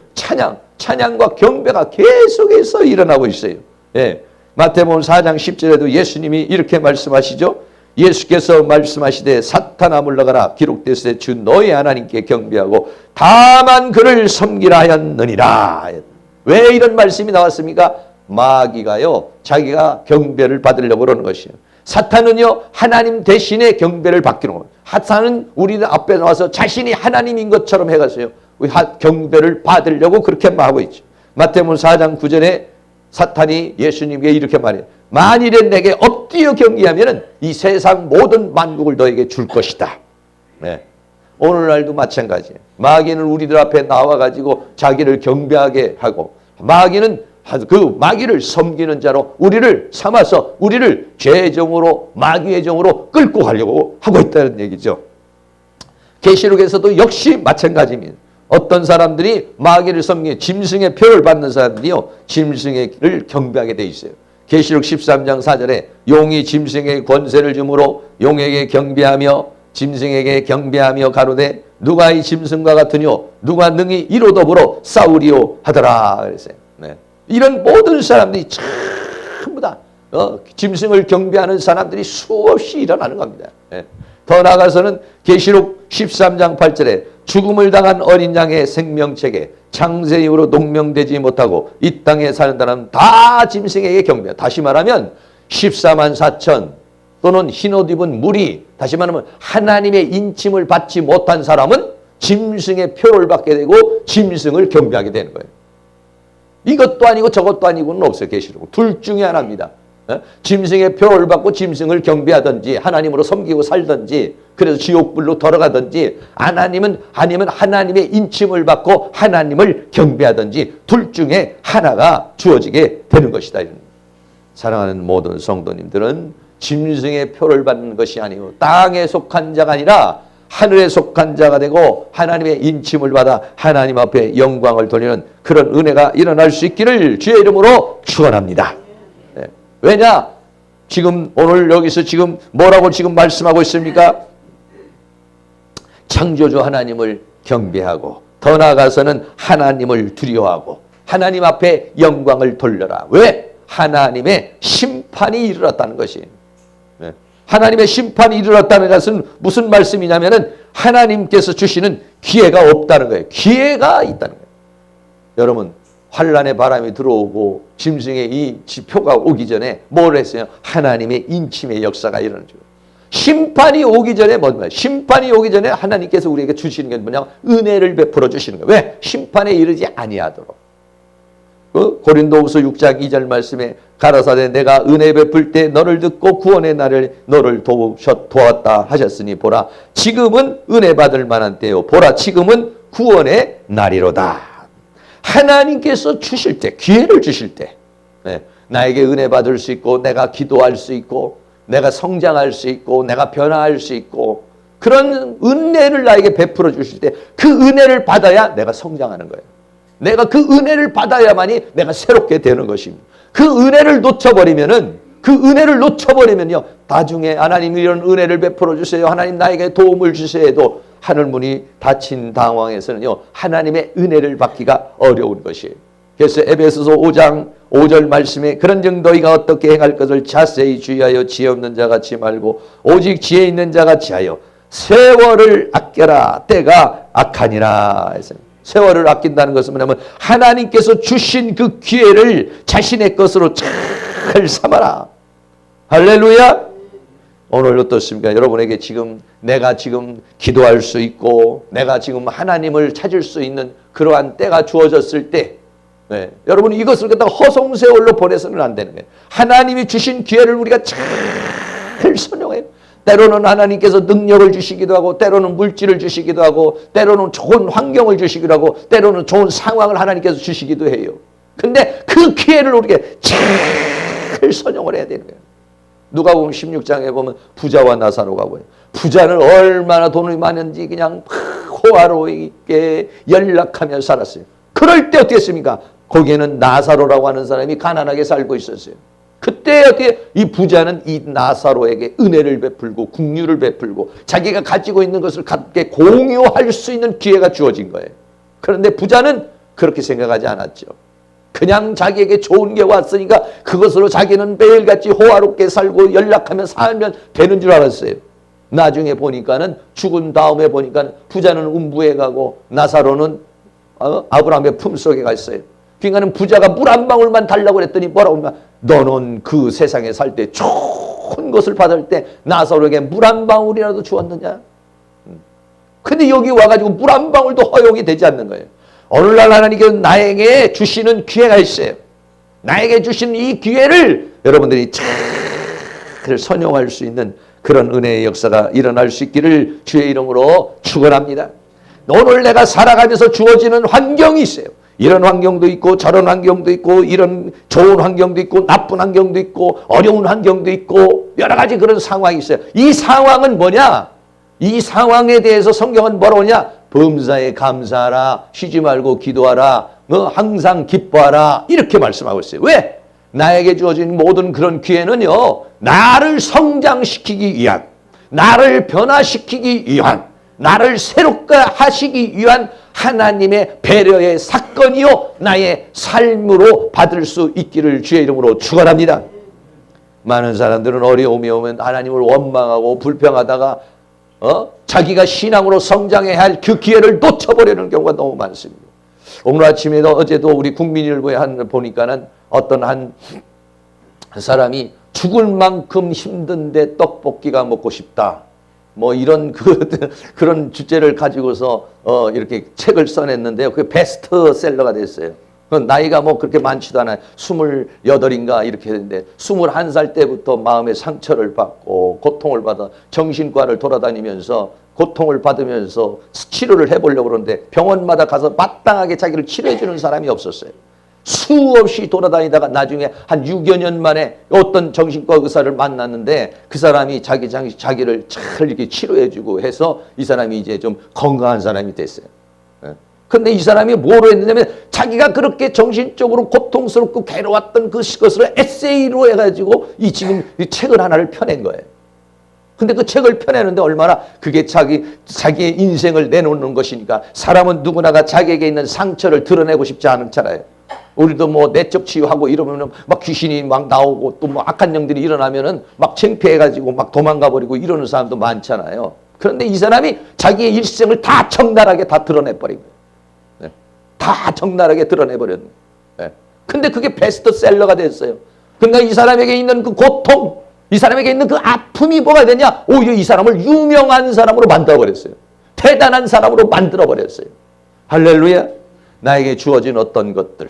찬양과 경배가 계속해서 일어나고 있어요. 예, 마태복음 4장 10절에도 예수님이 이렇게 말씀하시죠. 예수께서 말씀하시되 사탄아 물러가라 기록되으되 주 너의 하나님께 경배하고 다만 그를 섬기라 하였느니라. 왜 이런 말씀이 나왔습니까? 마귀가요 자기가 경배를 받으려고 그러는 것이에요. 사탄은요 하나님 대신에 경배를 받기로 합니다. 사탄은 우리 앞에 나와서 자신이 하나님인 것처럼 해가서요 경배를 받으려고 그렇게 하고 있죠. 마태복음 4장 9절에 사탄이 예수님에게 이렇게 말해요. 만일에 내게 엎드려 경배하면 이 세상 모든 만국을 너에게 줄 것이다. 네. 오늘날도 마찬가지예요. 마귀는 우리들 앞에 나와가지고 자기를 경배하게 하고, 마귀는 그 마귀를 섬기는 자로 우리를 삼아서 우리를 죄의 정으로, 마귀의 정으로 끌고 가려고 하고 있다는 얘기죠. 계시록에서도 역시 마찬가지입니다. 어떤 사람들이 마귀를 섬기는 짐승의 표를 받는 사람들이요 짐승을 경배하게 돼 있어요. 계시록 13장 4절에 용이 짐승에게 권세를 주므로 용에게 경배하며 짐승에게 경배하며 가로되 누가 이 짐승과 같으뇨 누가 능히 이로 더불어 싸우리오 하더라 그랬어요. 네. 이런 모든 사람들이 전부 다 짐승을 경배하는 사람들이 수없이 일어나는 겁니다. 네. 더 나아가서는 계시록 13장 8절에 죽음을 당한 어린 양의 생명책에 창세 이후로 농명되지 못하고 이 땅에 사는 사람은 다 짐승에게 경배한다. 다시 말하면 14만 4천 또는 흰옷 입은 무리, 다시 말하면 하나님의 인침을 받지 못한 사람은 짐승의 표를 받게 되고 짐승을 경배하게 되는 거예요. 이것도 아니고 저것도 아니고는 없어요. 계시록 둘 중에 하나입니다. 짐승의 표를 받고 짐승을 경배하든지 하나님으로 섬기고 살든지 그래서 지옥불로 돌아가든지 아니면 하나님의 인침을 받고 하나님을 경배하든지 둘 중에 하나가 주어지게 되는 것이다. 사랑하는 모든 성도님들은 짐승의 표를 받는 것이 아니고 땅에 속한 자가 아니라 하늘에 속한 자가 되고 하나님의 인침을 받아 하나님 앞에 영광을 돌리는 그런 은혜가 일어날 수 있기를 주의 이름으로 축원합니다. 네. 왜냐? 지금 오늘 여기서 지금 뭐라고 지금 말씀하고 있습니까? 창조주 하나님을 경배하고 더 나아가서는 하나님을 두려워하고 하나님 앞에 영광을 돌려라. 왜? 하나님의 심판이 이르렀다는 것이. 네. 하나님의 심판이 이르렀다는 것은 무슨 말씀이냐면은 하나님께서 주시는 기회가 없다는 거예요. 기회가 있다는 거예요. 여러분, 환란의 바람이 들어오고 짐승의 이 지표가 오기 전에 뭘 했어요? 하나님의 인침의 역사가 일어나죠. 심판이 오기 전에 뭐냐? 심판이 오기 전에 하나님께서 우리에게 주시는 게 뭐냐? 은혜를 베풀어 주시는 거예요. 왜? 심판에 이르지 아니하도록. 고린도후서 6장 2절 말씀에 가라사대 내가 은혜 베풀 때 너를 듣고 구원의 날을 너를 도왔다 하셨으니 보라 지금은 은혜 받을 만한 때요 보라 지금은 구원의 날이로다. 하나님께서 주실 때 기회를 주실 때 네, 나에게 은혜 받을 수 있고 내가 기도할 수 있고 내가 성장할 수 있고 내가 변화할 수 있고 그런 은혜를 나에게 베풀어 주실 때 그 은혜를 받아야 내가 성장하는 거예요. 내가 그 은혜를 받아야만이 내가 새롭게 되는 것입니다. 그 은혜를 놓쳐버리면요. 나중에 하나님 이런 은혜를 베풀어 주세요. 하나님 나에게 도움을 주세요 해도 하늘문이 닫힌 당황에서는요. 하나님의 은혜를 받기가 어려운 것이에요. 그래서 에베소서 5장 5절 말씀에 그런즉 너희가 어떻게 행할 것을 자세히 주의하여 지혜 없는 자같이 말고 오직 지혜 있는 자같이 하여 세월을 아껴라 때가 악하니라 했습니다. 세월을 아낀다는 것은 뭐냐면 하나님께서 주신 그 기회를 자신의 것으로 잘 삼아라. 할렐루야. 오늘 어떻습니까? 여러분에게 지금 내가 지금 기도할 수 있고 내가 지금 하나님을 찾을 수 있는 그러한 때가 주어졌을 때 네, 여러분 이것을 갖다가 허송세월로 보내서는 안 되는 거예요. 하나님이 주신 기회를 우리가 잘 선용해요. 때로는 하나님께서 능력을 주시기도 하고 때로는 물질을 주시기도 하고 때로는 좋은 환경을 주시기도 하고 때로는 좋은 상황을 하나님께서 주시기도 해요. 근데 그 기회를 우리가 잘 선용을 해야 되는 거예요. 누가복음 16장에 보면 부자와 나사로가 보여요. 부자는 얼마나 돈이 많은지 그냥 호화롭게 연락하며 살았어요. 그럴 때 어떻게 했습니까? 거기에는 나사로라고 하는 사람이 가난하게 살고 있었어요. 그때 어떻게 이 부자는 이 나사로에게 은혜를 베풀고 긍휼을 베풀고 자기가 가지고 있는 것을 함께 공유할 수 있는 기회가 주어진 거예요. 그런데 부자는 그렇게 생각하지 않았죠. 그냥 자기에게 좋은 게 왔으니까 그것으로 자기는 매일같이 호화롭게 살고 연락하며 살면 되는 줄 알았어요. 나중에 보니까는 죽은 다음에 보니까는 부자는 음부에 가고 나사로는 아브라함의 품속에 가 있어요. 그러니까 부자가 물 한 방울만 달라고 그랬더니 뭐라고 하면 너는 그 세상에 살 때 좋은 것을 받을 때 나사로에게 물 한 방울이라도 주었느냐? 근데 여기 와가지고 물 한 방울도 허용이 되지 않는 거예요. 오늘날 하나님께서 나에게 주시는 기회가 있어요. 나에게 주신 이 기회를 여러분들이 잘 선용할 수 있는 그런 은혜의 역사가 일어날 수 있기를 주의 이름으로 축원합니다. 오늘 내가 살아가면서 주어지는 환경이 있어요. 이런 환경도 있고 저런 환경도 있고 이런 좋은 환경도 있고 나쁜 환경도 있고 어려운 환경도 있고 여러 가지 그런 상황이 있어요. 이 상황은 뭐냐? 이 상황에 대해서 성경은 뭐라고 하냐? 범사에 감사하라. 쉬지 말고 기도하라. 항상 기뻐하라. 이렇게 말씀하고 있어요. 왜? 나에게 주어진 모든 그런 기회는요. 나를 성장시키기 위한 나를 변화시키기 위한 나를 새롭게 하시기 위한 하나님의 배려의 사건이요 나의 삶으로 받을 수 있기를 주의 이름으로 축원합니다. 많은 사람들은 어려움이 오면 하나님을 원망하고 불평하다가 자기가 신앙으로 성장해야 할 그 기회를 놓쳐버리는 경우가 너무 많습니다. 오늘 아침에도 어제도 우리 국민일보에 보니까는 어떤 한 사람이 죽을 만큼 힘든데 떡볶이가 먹고 싶다. 뭐 이런 그런 주제를 가지고서 이렇게 책을 써냈는데요. 그게 베스트셀러가 됐어요. 나이가 뭐 그렇게 많지도 않아요. 28인가 이렇게 했는데 21살 때부터 마음의 상처를 받고 고통을 받아 정신과를 돌아다니면서 고통을 받으면서 치료를 해보려고 그러는데 병원마다 가서 마땅하게 자기를 치료해 주는 사람이 없었어요. 수없이 돌아다니다가 나중에 한 6여 년 만에 어떤 정신과 의사를 만났는데 그 사람이 자기를 잘 이렇게 치료해주고 해서 이 사람이 이제 좀 건강한 사람이 됐어요. 근데 이 사람이 뭐로 했느냐면 자기가 그렇게 정신적으로 고통스럽고 괴로웠던 그것을 에세이로 해가지고 지금 이 책을 하나를 펴낸 거예요. 근데 그 책을 펴내는데 얼마나 그게 자기의 인생을 내놓는 것이니까 사람은 누구나가 자기에게 있는 상처를 드러내고 싶지 않잖아요. 우리도 뭐 내적 치유하고 이러면은 막 귀신이 막 나오고 또 뭐 악한 영들이 일어나면은 막 창피해가지고 막 도망가 버리고 이러는 사람도 많잖아요. 그런데 이 사람이 자기의 일생을 다 적나라하게 다 드러내버린 거예요. 네. 다 적나라하게 드러내버렸는 거예요. 네. 근데 그게 베스트셀러가 됐어요. 그러니까 이 사람에게 있는 그 고통, 이 사람에게 있는 그 아픔이 뭐가 되냐? 오히려 이 사람을 유명한 사람으로 만들어버렸어요. 대단한 사람으로 만들어버렸어요. 할렐루야. 나에게 주어진 어떤 것들,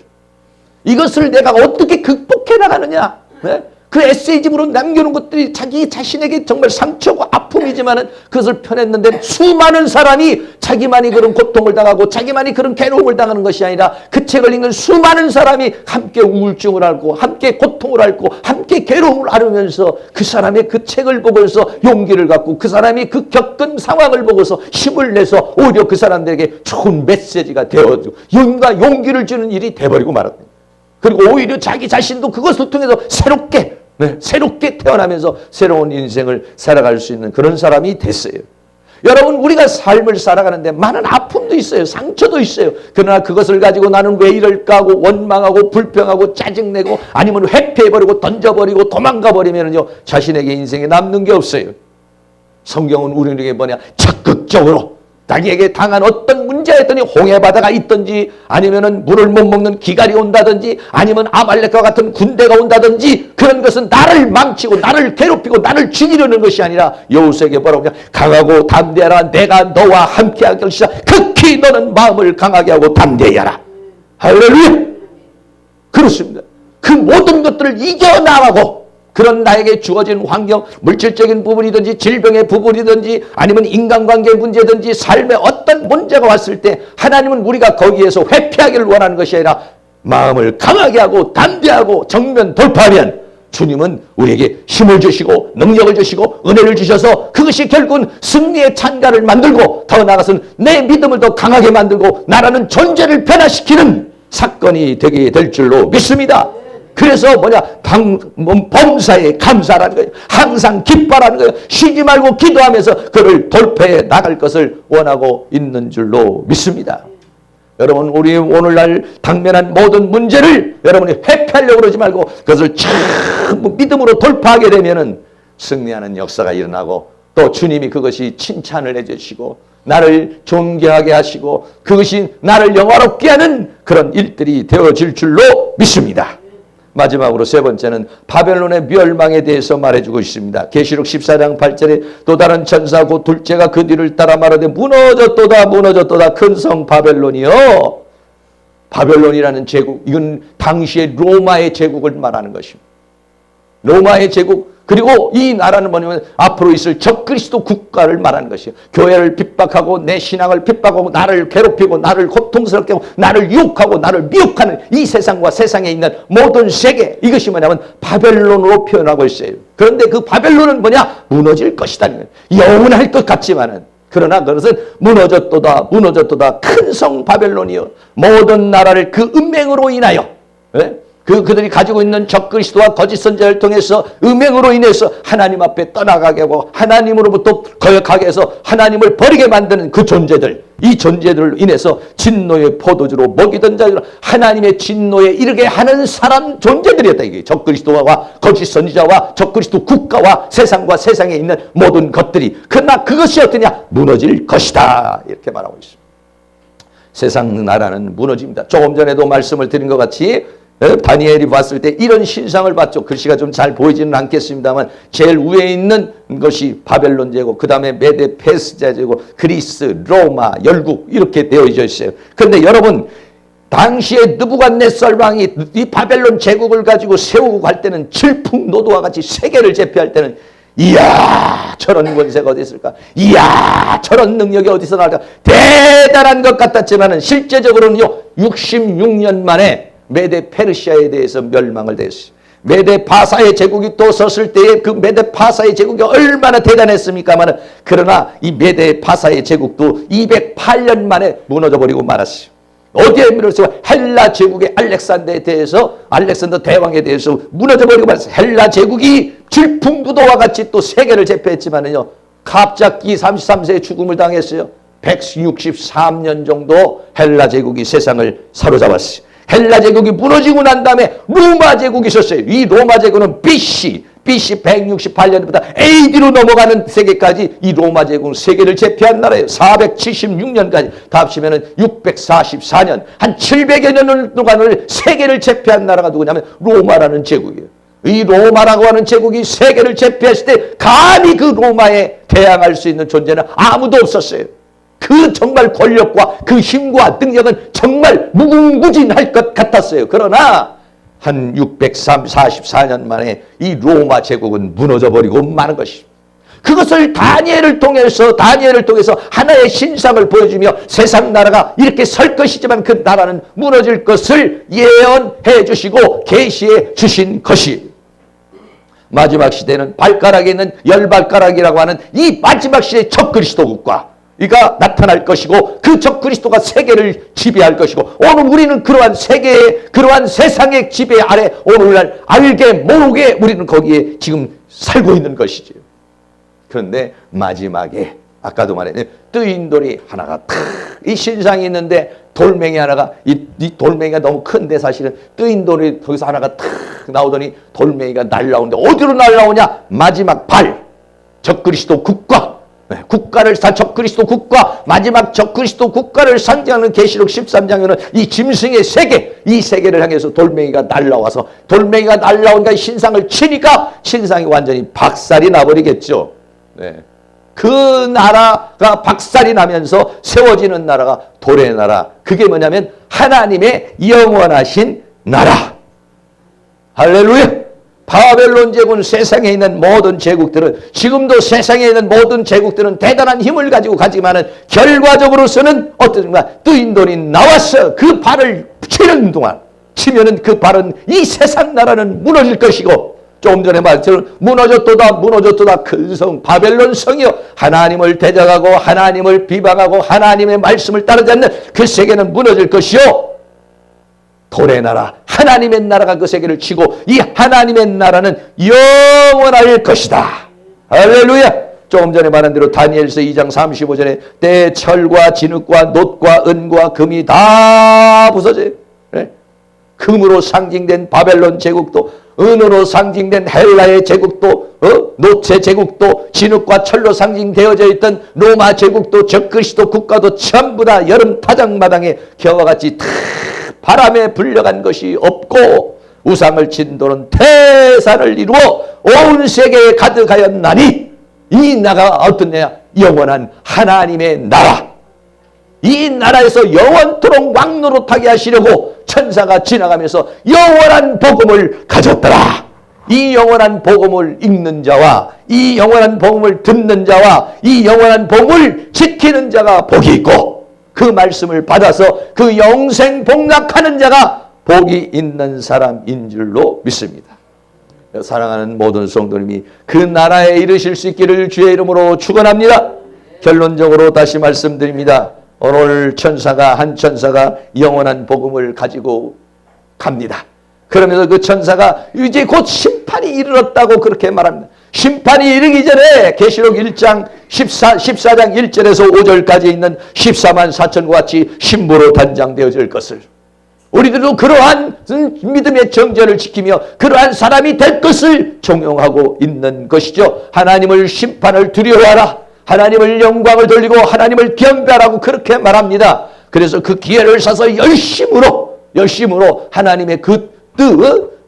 이것을 내가 어떻게 극복해 나가느냐? 네? 그 에세이집으로 남겨놓은 것들이 자기 자신에게 정말 상처고 아픔이지만은 그것을 펴냈는데 수많은 사람이 자기만이 그런 고통을 당하고 자기만이 그런 괴로움을 당하는 것이 아니라 그 책을 읽는 수많은 사람이 함께 우울증을 앓고 함께 고통을 앓고 함께 괴로움을 앓으면서 그 사람의 그 책을 보고서 용기를 갖고 그 사람이 그 겪은 상황을 보고서 힘을 내서 오히려 그 사람들에게 좋은 메시지가 되어주고 용기를 주는 일이 돼버리고 말았다. 그리고 오히려 자기 자신도 그것을 통해서 새롭게 태어나면서 새로운 인생을 살아갈 수 있는 그런 사람이 됐어요. 여러분, 우리가 삶을 살아가는데 많은 아픔도 있어요. 상처도 있어요. 그러나 그것을 가지고 나는 왜 이럴까 하고 원망하고 불평하고 짜증내고 아니면 회피해버리고 던져버리고 도망가버리면요 자신에게 인생에 남는 게 없어요. 성경은 우리에게 뭐냐, 적극적으로 자기에게 당한 어떤 문제였더니 홍해바다가 있든지 아니면은 물을 못 먹는 기갈이 온다든지 아니면 아말렉과 같은 군대가 온다든지 그런 것은 나를 망치고 나를 괴롭히고 나를 죽이려는 것이 아니라 여호수아에게 뭐라고 하냐, 강하고 담대하라. 내가 너와 함께 할 것이다. 극히 너는 마음을 강하게 하고 담대하라. 할렐루야. 그렇습니다. 그 모든 것들을 이겨나가고 그런 나에게 주어진 환경, 물질적인 부분이든지 질병의 부분이든지 아니면 인간관계 문제든지 삶에 어떤 문제가 왔을 때 하나님은 우리가 거기에서 회피하기를 원하는 것이 아니라 마음을 강하게 하고 담대하고 정면 돌파하면 주님은 우리에게 힘을 주시고 능력을 주시고 은혜를 주셔서 그것이 결국은 승리의 찬가를 만들고 더 나아가서는 내 믿음을 더 강하게 만들고 나라는 존재를 변화시키는 사건이 되게 될 줄로 믿습니다. 그래서 뭐냐, 범사에 감사라는 거예요. 항상 기뻐라는 거예요. 쉬지 말고 기도하면서 그를 돌파해 나갈 것을 원하고 있는 줄로 믿습니다. 여러분, 우리 오늘날 당면한 모든 문제를 여러분이 회피하려고 그러지 말고 그것을 전부 믿음으로 돌파하게 되면은 승리하는 역사가 일어나고 또 주님이 그것이 칭찬을 해주시고 나를 존경하게 하시고 그것이 나를 영화롭게 하는 그런 일들이 되어질 줄로 믿습니다. 마지막으로 세 번째는 바벨론의 멸망에 대해서 말해주고 있습니다. 계시록 14장 8절에 또 다른 천사 곧 둘째가 그 뒤를 따라 말하되 무너졌도다 큰 성 바벨론이요. 바벨론이라는 제국, 이건 당시의 로마의 제국을 말하는 것입니다. 로마의 제국, 그리고 이 나라는 뭐냐면 앞으로 있을 적그리스도 국가를 말하는 것이에요. 교회를 핍박하고 내 신앙을 핍박하고 나를 괴롭히고 나를 고통스럽게 하고 나를 유혹하고 나를 미혹하는 이 세상과 세상에 있는 모든 세계, 이것이 뭐냐면 바벨론으로 표현하고 있어요. 그런데 그 바벨론은 뭐냐? 무너질 것이다. 영원할 것 같지만은 그러나 그것은 무너졌도다 큰 성 바벨론이요. 모든 나라를 그 음행으로 인하여 그들이 가지고 있는 적그리스도와 거짓 선지자를 통해서 음행으로 인해서 하나님 앞에 떠나가게 하고 하나님으로부터 거역하게 해서 하나님을 버리게 만드는 그 존재들, 이 존재들로 인해서 진노의 포도주로 먹이던 자들, 하나님의 진노에 이르게 하는 사람 존재들이었다. 이게 적그리스도와 거짓 선지자와 적그리스도 국가와 세상과 세상에 있는 모든 것들이. 그러나 그것이 어떠냐? 무너질 것이다. 이렇게 말하고 있습니다. 세상 나라는 무너집니다. 조금 전에도 말씀을 드린 것 같이 다니엘이 봤을 때 이런 신상을 봤죠. 글씨가 좀 잘 보이지는 않겠습니다만 제일 위에 있는 것이 바벨론 제국, 그 다음에 메데 페르시아 제국, 그리스, 로마, 열국 이렇게 되어져 있어요. 그런데 여러분, 당시에 느부갓네살 왕이 이 바벨론 제국을 가지고 세우고 갈 때는 질풍노도와 같이 세계를 제패할 때는 이야, 저런 권세가 어디 있을까? 이야, 저런 능력이 어디서 나올까? 대단한 것 같았지만은 실제적으로는요 66년 만에 메데 페르시아에 대해서 멸망을 됐어요. 메데 파사의 제국이 또 섰을 때에 그 메데 파사의 제국이 얼마나 대단했습니까만, 그러나 이 메데 파사의 제국도 208년 만에 무너져 버리고 말았어요. 어디에 무너졌어요? 헬라 제국의 알렉산더 대왕에 대해서 무너져 버리고 말았어요. 헬라 제국이 질풍부도와 같이 또 세계를 제패했지만은요, 갑자기 33세에 죽음을 당했어요. 163년 정도 헬라 제국이 세상을 사로잡았어요. 헬라 제국이 무너지고 난 다음에 로마 제국이 있었어요. 이 로마 제국은 BC 168년부터 AD로 넘어가는 세계까지 이 로마 제국은 세계를 제패한 나라예요. 476년까지 다 합치면 644년, 한 700여 년 동안을 세계를 제패한 나라가 누구냐면 로마라는 제국이에요. 이 로마라고 하는 제국이 세계를 제패했을 때 감히 그 로마에 대항할 수 있는 존재는 아무도 없었어요. 그 정말 권력과 그 힘과 능력은 정말 무궁무진할 것 같았어요. 그러나 한 644년 만에 이 로마 제국은 무너져버리고 마는 것이죠. 그것을 다니엘을 통해서 하나의 신상을 보여주며 세상 나라가 이렇게 설 것이지만 그 나라는 무너질 것을 예언해 주시고 계시해 주신 것이, 마지막 시대는 발가락에 있는 열발가락이라고 하는 이 마지막 시대의 적그리스도국과 이가 나타날 것이고, 그 적그리스도가 세계를 지배할 것이고, 오늘 우리는 그러한 세상의 지배 아래 오늘날 알게 모르게 우리는 거기에 지금 살고 있는 것이죠. 그런데 마지막에 아까도 말했는데 뜨인 돌이 하나가 탁, 이 신상이 있는데 돌멩이 하나가, 이 돌멩이가 너무 큰데 사실은 뜨인 돌이 거기서 하나가 탁 나오더니 돌멩이가 날라오는데 어디로 날라오냐? 마지막 발, 적그리스도 국가, 적그리스도 국가, 마지막 적그리스도 국가를 상징하는 계시록 13장에는 이 짐승의 세계, 이 세계를 향해서 돌멩이가 날라와서, 돌멩이가 날라온다 신상을 치니까 신상이 완전히 박살이 나버리겠죠. 네. 그 나라가 박살이 나면서 세워지는 나라가 돌의 나라. 그게 뭐냐면 하나님의 영원하신 나라. 할렐루야. 바벨론 제국은 세상에 있는 모든 제국들은, 지금도 세상에 있는 모든 제국들은 대단한 힘을 가지고 가지만은 결과적으로서는 어떤가, 뜨인 돌이 나와서 그 발을 치는 동안, 치면은 그 발은 이 세상 나라는 무너질 것이고, 조금 전에 말처럼 무너졌도다 큰 성 바벨론 성이요, 하나님을 대적하고 하나님을 비방하고 하나님의 말씀을 따르지 않는 그 세계는 무너질 것이요, 돌의 나라 하나님의 나라가 그 세계를 치고 이 하나님의 나라는 영원할 것이다. 할렐루야. 조금 전에 말한 대로 다니엘서 2장 35절에 때 철과 진흙과 놋과 은과 금이 다 부서져요. 네? 금으로 상징된 바벨론 제국도, 은으로 상징된 헬라의 제국도, 놋의 제국도, 진흙과 철로 상징되어져 있던 로마 제국도, 적그리스도 국가도 전부 다 여름 타작마당에 겨와 같이 다 바람에 불려간 것이 없고, 우상을 친 돌은 태산을 이루어 온 세계에 가득하였나니, 이 나라가 어떤 나라? 영원한 하나님의 나라. 이 나라에서 영원토록 왕노릇하게 하시려고 천사가 지나가면서 영원한 복음을 가졌더라. 이 영원한 복음을 읽는 자와 이 영원한 복음을 듣는 자와 이 영원한 복음을 지키는 자가 복이 있고, 그 말씀을 받아서 그 영생 복락하는 자가 복이 있는 사람인 줄로 믿습니다. 사랑하는 모든 성도님이 그 나라에 이르실 수 있기를 주의 이름으로 축원합니다. 결론적으로 다시 말씀드립니다. 오늘 한 천사가 영원한 복음을 가지고 갑니다. 그러면서 그 천사가 이제 곧 심판이 이르렀다고 그렇게 말합니다. 심판이 이르기 전에 계시록 1장 14장 1절에서 5절까지 있는 14만 4천과 같이 신부로 단장되어질 것을, 우리들도 그러한 믿음의 정죄를 지키며 그러한 사람이 될 것을 종용하고 있는 것이죠. 하나님을 심판을 두려워하라, 하나님을 영광을 돌리고 하나님을 경배하라고 그렇게 말합니다. 그래서 그 기회를 사서 열심으로 하나님의 그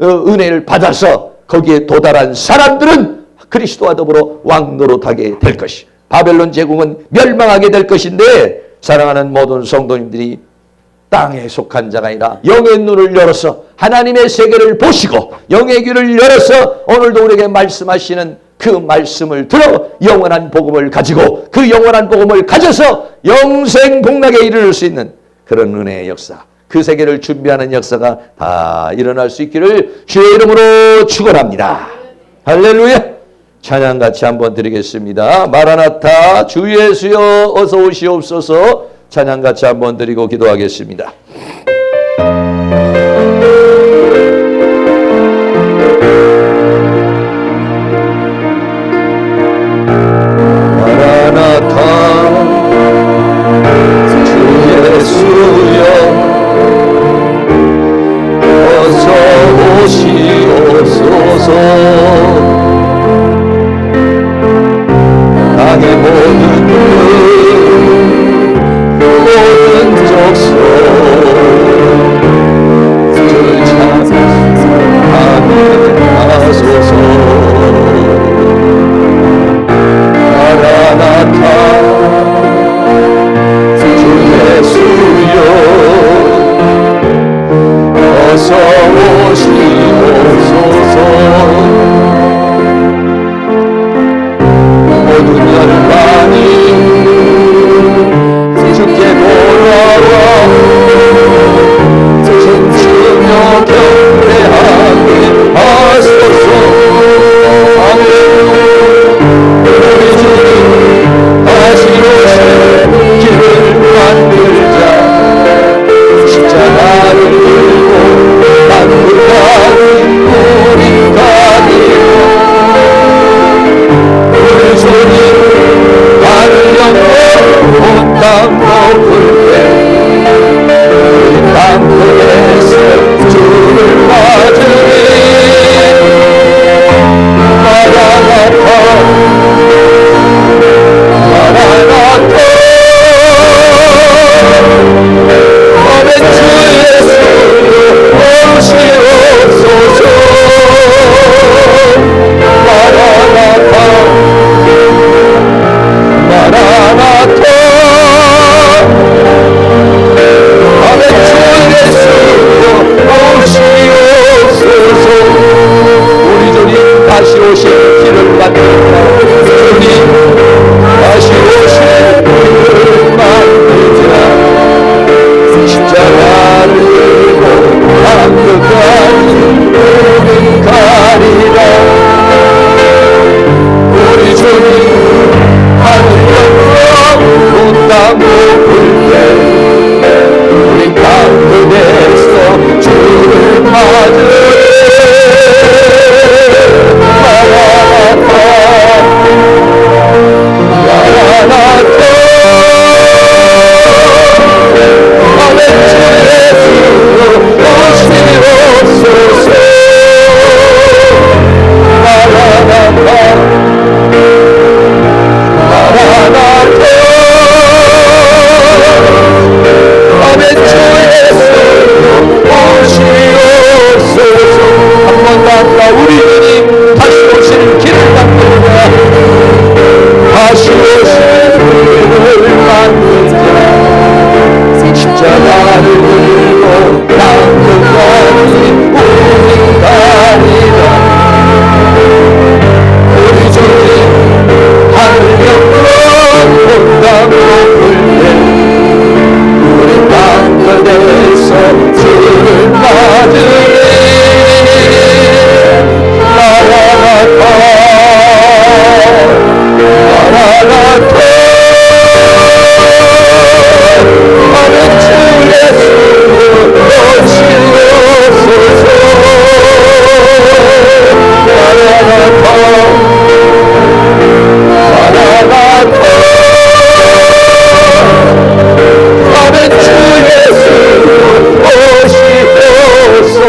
은혜를 받아서 거기에 도달한 사람들은 그리스도와 더불어 왕노릇하게 될 것이, 바벨론 제국은 멸망하게 될 것인데, 사랑하는 모든 성도님들이 땅에 속한 자가 아니라 영의 눈을 열어서 하나님의 세계를 보시고 영의 귀를 열어서 오늘도 우리에게 말씀하시는 그 말씀을 들어 영원한 복음을 가지고 그 영원한 복음을 가져서 영생 복락에 이르를 수 있는 그런 은혜의 역사, 그 세계를 준비하는 역사가 다 일어날 수 있기를 주의 이름으로 축원합니다. 할렐루야. 찬양 같이 한번 드리겠습니다. 마라나타 주 예수여 어서 오시옵소서. 찬양 같이 한번 드리고 기도하겠습니다. 땅의 모든 모든 족속을 찬양하소서. 마라나타 주 예수여 어서 오시옵소서. 모든 열방이 주께 돌아와 춤추며 경배하게 하소서. 아멘. 우리 주님 다시 오실 길을 만들자. 십자가를 들고 만국하는 우리 가리라. 주님 하늘 영광 온 땅 높을 때 우리 땅끝에서 주를 맞으리. 마라나타 마라나타 아멘. 주 예수 오시옵소서. 마라나타 마라나타 아멘. 주 예수 오시옵소서. 우리 주님 다시 오실 길을 만들자. 주님 다시 오실 길을 만들자. 십자가를 들고 한끝까지 우리 가리라. 우리 주님 하늘 영광 온 땅 높을 때 우리 땅끝에서 주를 맞으리. 마라나타 마라나타 아멘. 주 예수 오시옵소서. 마라나타 마라나타 아멘. 주 예수 오시옵소서. 한 번 더 합니다. 우리 주님 다시 오시는 길을 만들자. 다시 오시는 길을 만들자. 십자가를 들고 땅끝까지 우리 가리라. 우리 주님 하늘 영광 온 땅 높을 때 우리 땅끝에서 주를 맞으리. 마라나타 마라나타 아멘. 주 예수 오시옵소서. 마라나타 마라나타 아멘. 주 예수 오시옵소서.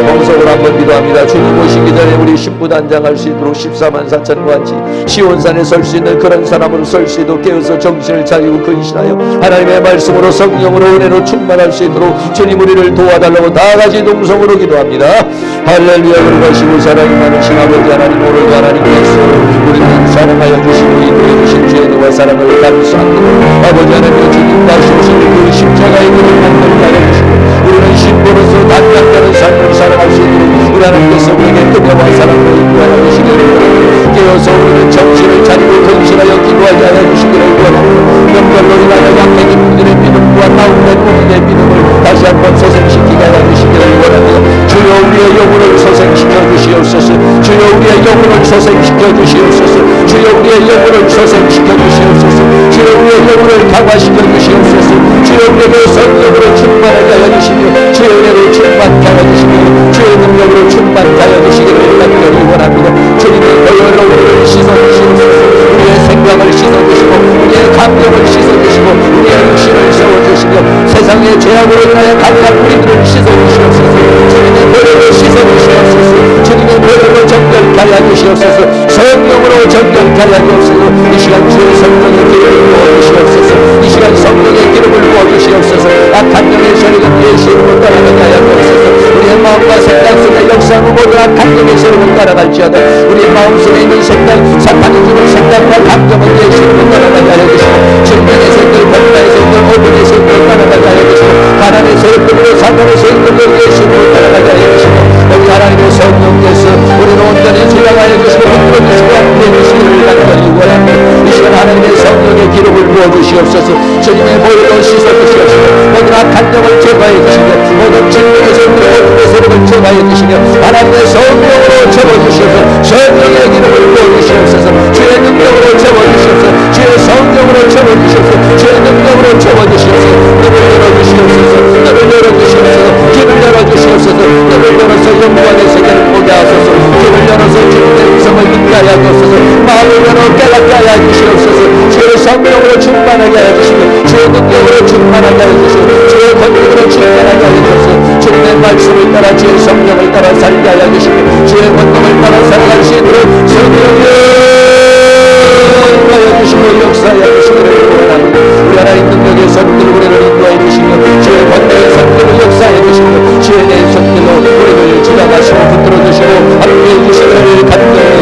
성석을 한번 기도합니다. 주님 오시기 전에 우리 신부단장할 수 있도록 14만 4천과 같이 시온산에 설 수 있는 그런 사람으로 설 수 있도록 깨어서 정신을 차리고 근신하여 하나님의 말씀으로 성령으로 은혜로 충만할 수 있도록 주님 우리를 도와달라고 다 같이 동성으로 기도합니다. 할렐루야. 그러시고 사랑이 많으신 아버지 하나님, 오늘도 하나님께서 우리를 사랑하여 주시고 인도해 주신 죄와 사랑을 감사합니다. 아버지 하나님, 주님 다시 오신 그 십자가의 그를 만나게 하여 주시고 우리는 신부로서 단장되는 삶을 살아갈 수 있도록 우리 하나님께서 우리에게 은혜와 사랑을 인도하여 주시기를 바랍니다. 깨어서 우리는 정신을 차리고 근신하여 기도하게 하여 주시기를 원합니다. 명절로 인하여 약해진 분들의 믿음과 나오고 소생시켜 주시옵소서. 주여 우리의 영혼을 소생시켜 주시옵소서. 주여 우리의 영혼을 강화시켜 주시옵소서. 주여 우리에게 성령으로 충만하게 하여 주시며 주의 은혜로 충만케 하여 주시며 주의 능력으로 충만케 하여 주시기를 간절히 원합니다. 주님이 보혈로 우리를 씻어주시옵소서. 우리의 생각을 씻어주시고 우리의 감정을 씻어주시고 우리의 육신을 세워주시며 세상의 죄악으로 인하여 각각 우리들을 씻어주시옵소서. 주님의 보혈로 씻어주시옵소서. 주님의 보혈로 정결케 하여 주시옵소서. 성령으로 정결케 하여 주옵소서. 이 시간 주의 성령의 기름을 부어주시옵소서. 이 시간 성령의 기름을 부어주시옵소서. 악한 영의 세력은 예수 이름으로 떠나가게 하여 주옵소서. 우리의 마음과 생각 속에 역사하는 모든 악한 영의 세력은 따라갈지어다. 우리의 마음속에 있는 생각, 사탄이 주는 생각과 감정은 예수 이름으로 따라가게 하여 주시고 질병의 생각, 병마의 생각, 어둠의 생각 따라가게 하여 주시고 가난의 세력들로 사탄의 세력들로 예수 이름으로 따라가게 하여 주시고 여기 하나님의 성령께서 우리를 온전히 주장하여 주시고 흔들어 주시고 함께해 주시기를 간절히 원합니다. 이 시간 하나님의 성령의 기름을 부어주시옵소서. 주님의 보혈로 씻어주시옵소서. 모든 악한 영을 제거해 주시며 모든 질병의 세력들, 어둠의 세력을 제거해 주시며 하나님의 성령으로 채워주시옵소서. 성령의 기름을 부어주시옵소서. 주의 능력으로 채워주시옵소서. 주의 성령으로 채워주시옵소서. 주의 능력으로 채워주시옵소서. 눈을 열어주시옵소서. 눈을 열어주시옵소서. 길을 열어주시옵소서. 눈을 열어서 영광의 세계를 보게 하소서. 길을 열어서 주님의 음성을 듣게 하여 주옵소서. 마음을 열어 깨닫게 하여 주시옵소서. 주의 성령으로 충만하게 하여 주시고 주의 능력으로 충만하게 하여 주시고 주의 권능으로 충만하게 하여 주시고 주님의 말씀을 따라 주의 성령을 따라 살게 하여 주시고 주의 권능을 따라 살아갈 수 있도록 성령을 하여 주시고 역사하여 주시기를 원합니다. 우리 하나님 능력의 손길로 우리를 인도하여 주시며 주의 권능의 손길로 역사하여 주시고 주의 내 손길로 우리를 지나가시고 붙들어 주시고 함께해 주시기를 간절히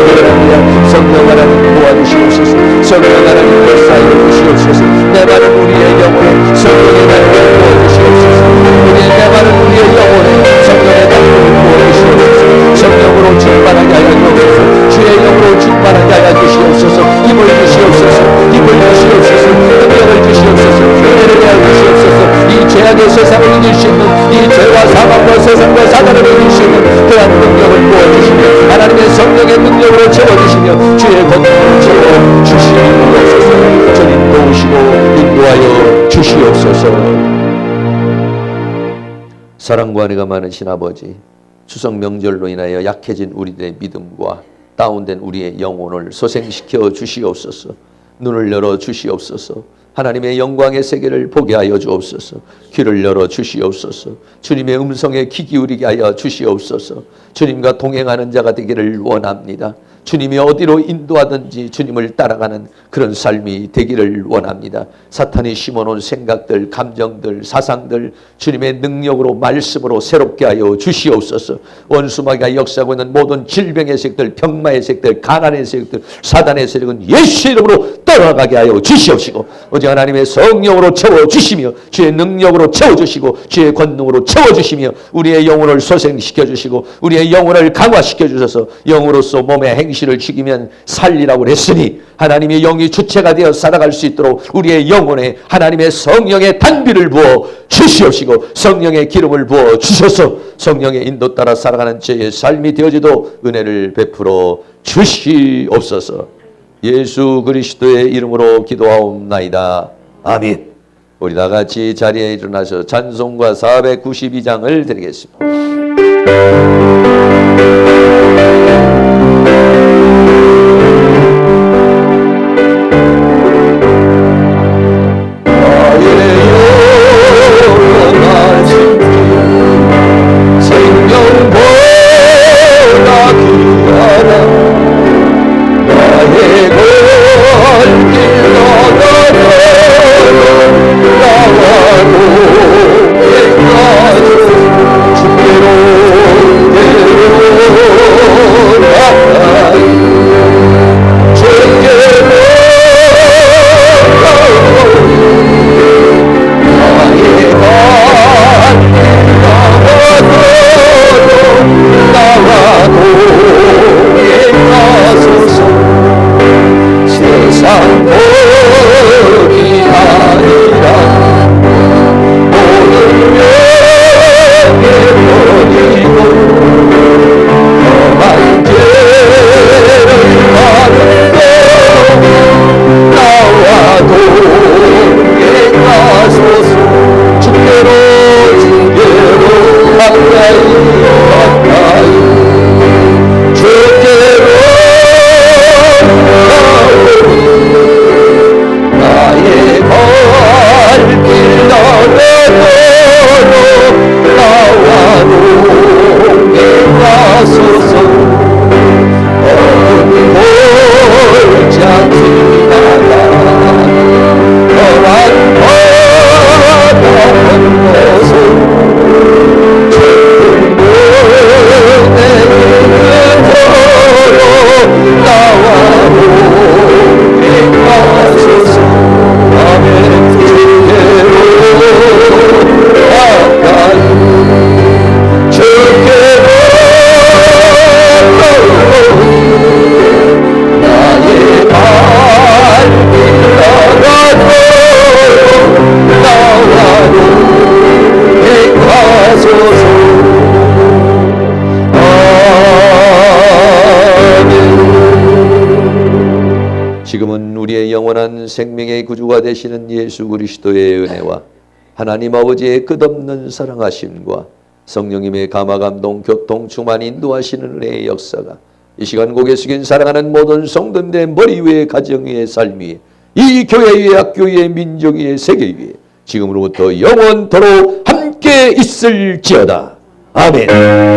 기도합니다. 성령 하나님 도와주시옵소서. 성령 하나님 역사하여 주시옵소서. 내 많은 우리의 영혼에 성령의 단계를 부어주시옵소서. 내 많은 우리의 영혼에 성령의 단계를 부어주시옵소서. 성령으로 충만하게 하여 주옵소서. 주의 영으로 충만하게 하여 주시옵소서. 힘을 주시옵소서. 힘을 주시옵소서. 능력을 주시옵소서. 은혜를 하여 주시옵소서. 이 죄악의 세상을 이길 수 있는 이 죄와 사망과 세상과 사단을 이길 수 있는 그러한 능력을 부어주시며 하나님의 성령의 능력으로 채워주시며 주의 권능으로 채워주시옵소서. 주님 도우시고 인도하여 주시옵소서. 사랑과 은혜가 많으신 아버지, 추석 명절로 인하여 약해진 우리들의 믿음과 다운된 우리의 영혼을 소생시켜 주시옵소서. 눈을 열어 주시옵소서. 하나님의 영광의 세계를 보게 하여 주옵소서. 귀를 열어 주시옵소서. 주님의 음성에 귀 기울이게 하여 주시옵소서. 주님과 동행하는 자가 되기를 원합니다. 주님이 어디로 인도하든지 주님을 따라가는 그런 삶이 되기를 원합니다. 사탄이 심어놓은 생각들, 감정들, 사상들 주님의 능력으로 말씀으로 새롭게 하여 주시옵소서. 원수마귀가 역사하고 있는 모든 질병의 색들, 병마의 색들, 가난의 색들, 사단의 세력은 예수 이름으로 떠나가게 하여 주시옵시고 오직 하나님의 성령으로 채워주시며 주의 능력으로 채워주시고 주의 권능으로 채워주시며 우리의 영혼을 소생시켜주시고 우리의 영혼을 강화시켜 주셔서 영으로서 몸의 행실을 죽이면 살리라고 그랬으니 하나님의 영이 주체가 되어 살아갈 수 있도록 우리의 영혼에 하나님의 성령의 단비를 부어 주시옵시고 성령의 기름을 부어 주셔서 성령의 인도 따라 살아가는 저의 삶이 되어지도 은혜를 베풀어 주시옵소서. 예수 그리스도의 이름으로 기도하옵나이다. 아멘. 우리 다 같이 자리에 일어나서 찬송가 492장을 드리겠습니다. 주께로 생명의 구주가 되시는 예수 그리스도의 은혜와 하나님 아버지의 끝없는 사랑하심과 성령님의 감화감동 교통 충만 인도하시는 은혜의 역사가 이 시간 고개 숙인 사랑하는 모든 성도들의 머리 위에 가정 위에 삶 위에 이 교회 위에 학교 위에 민족 위에 세계 위에 지금으로부터 영원토록 함께 있을지어다. 아멘.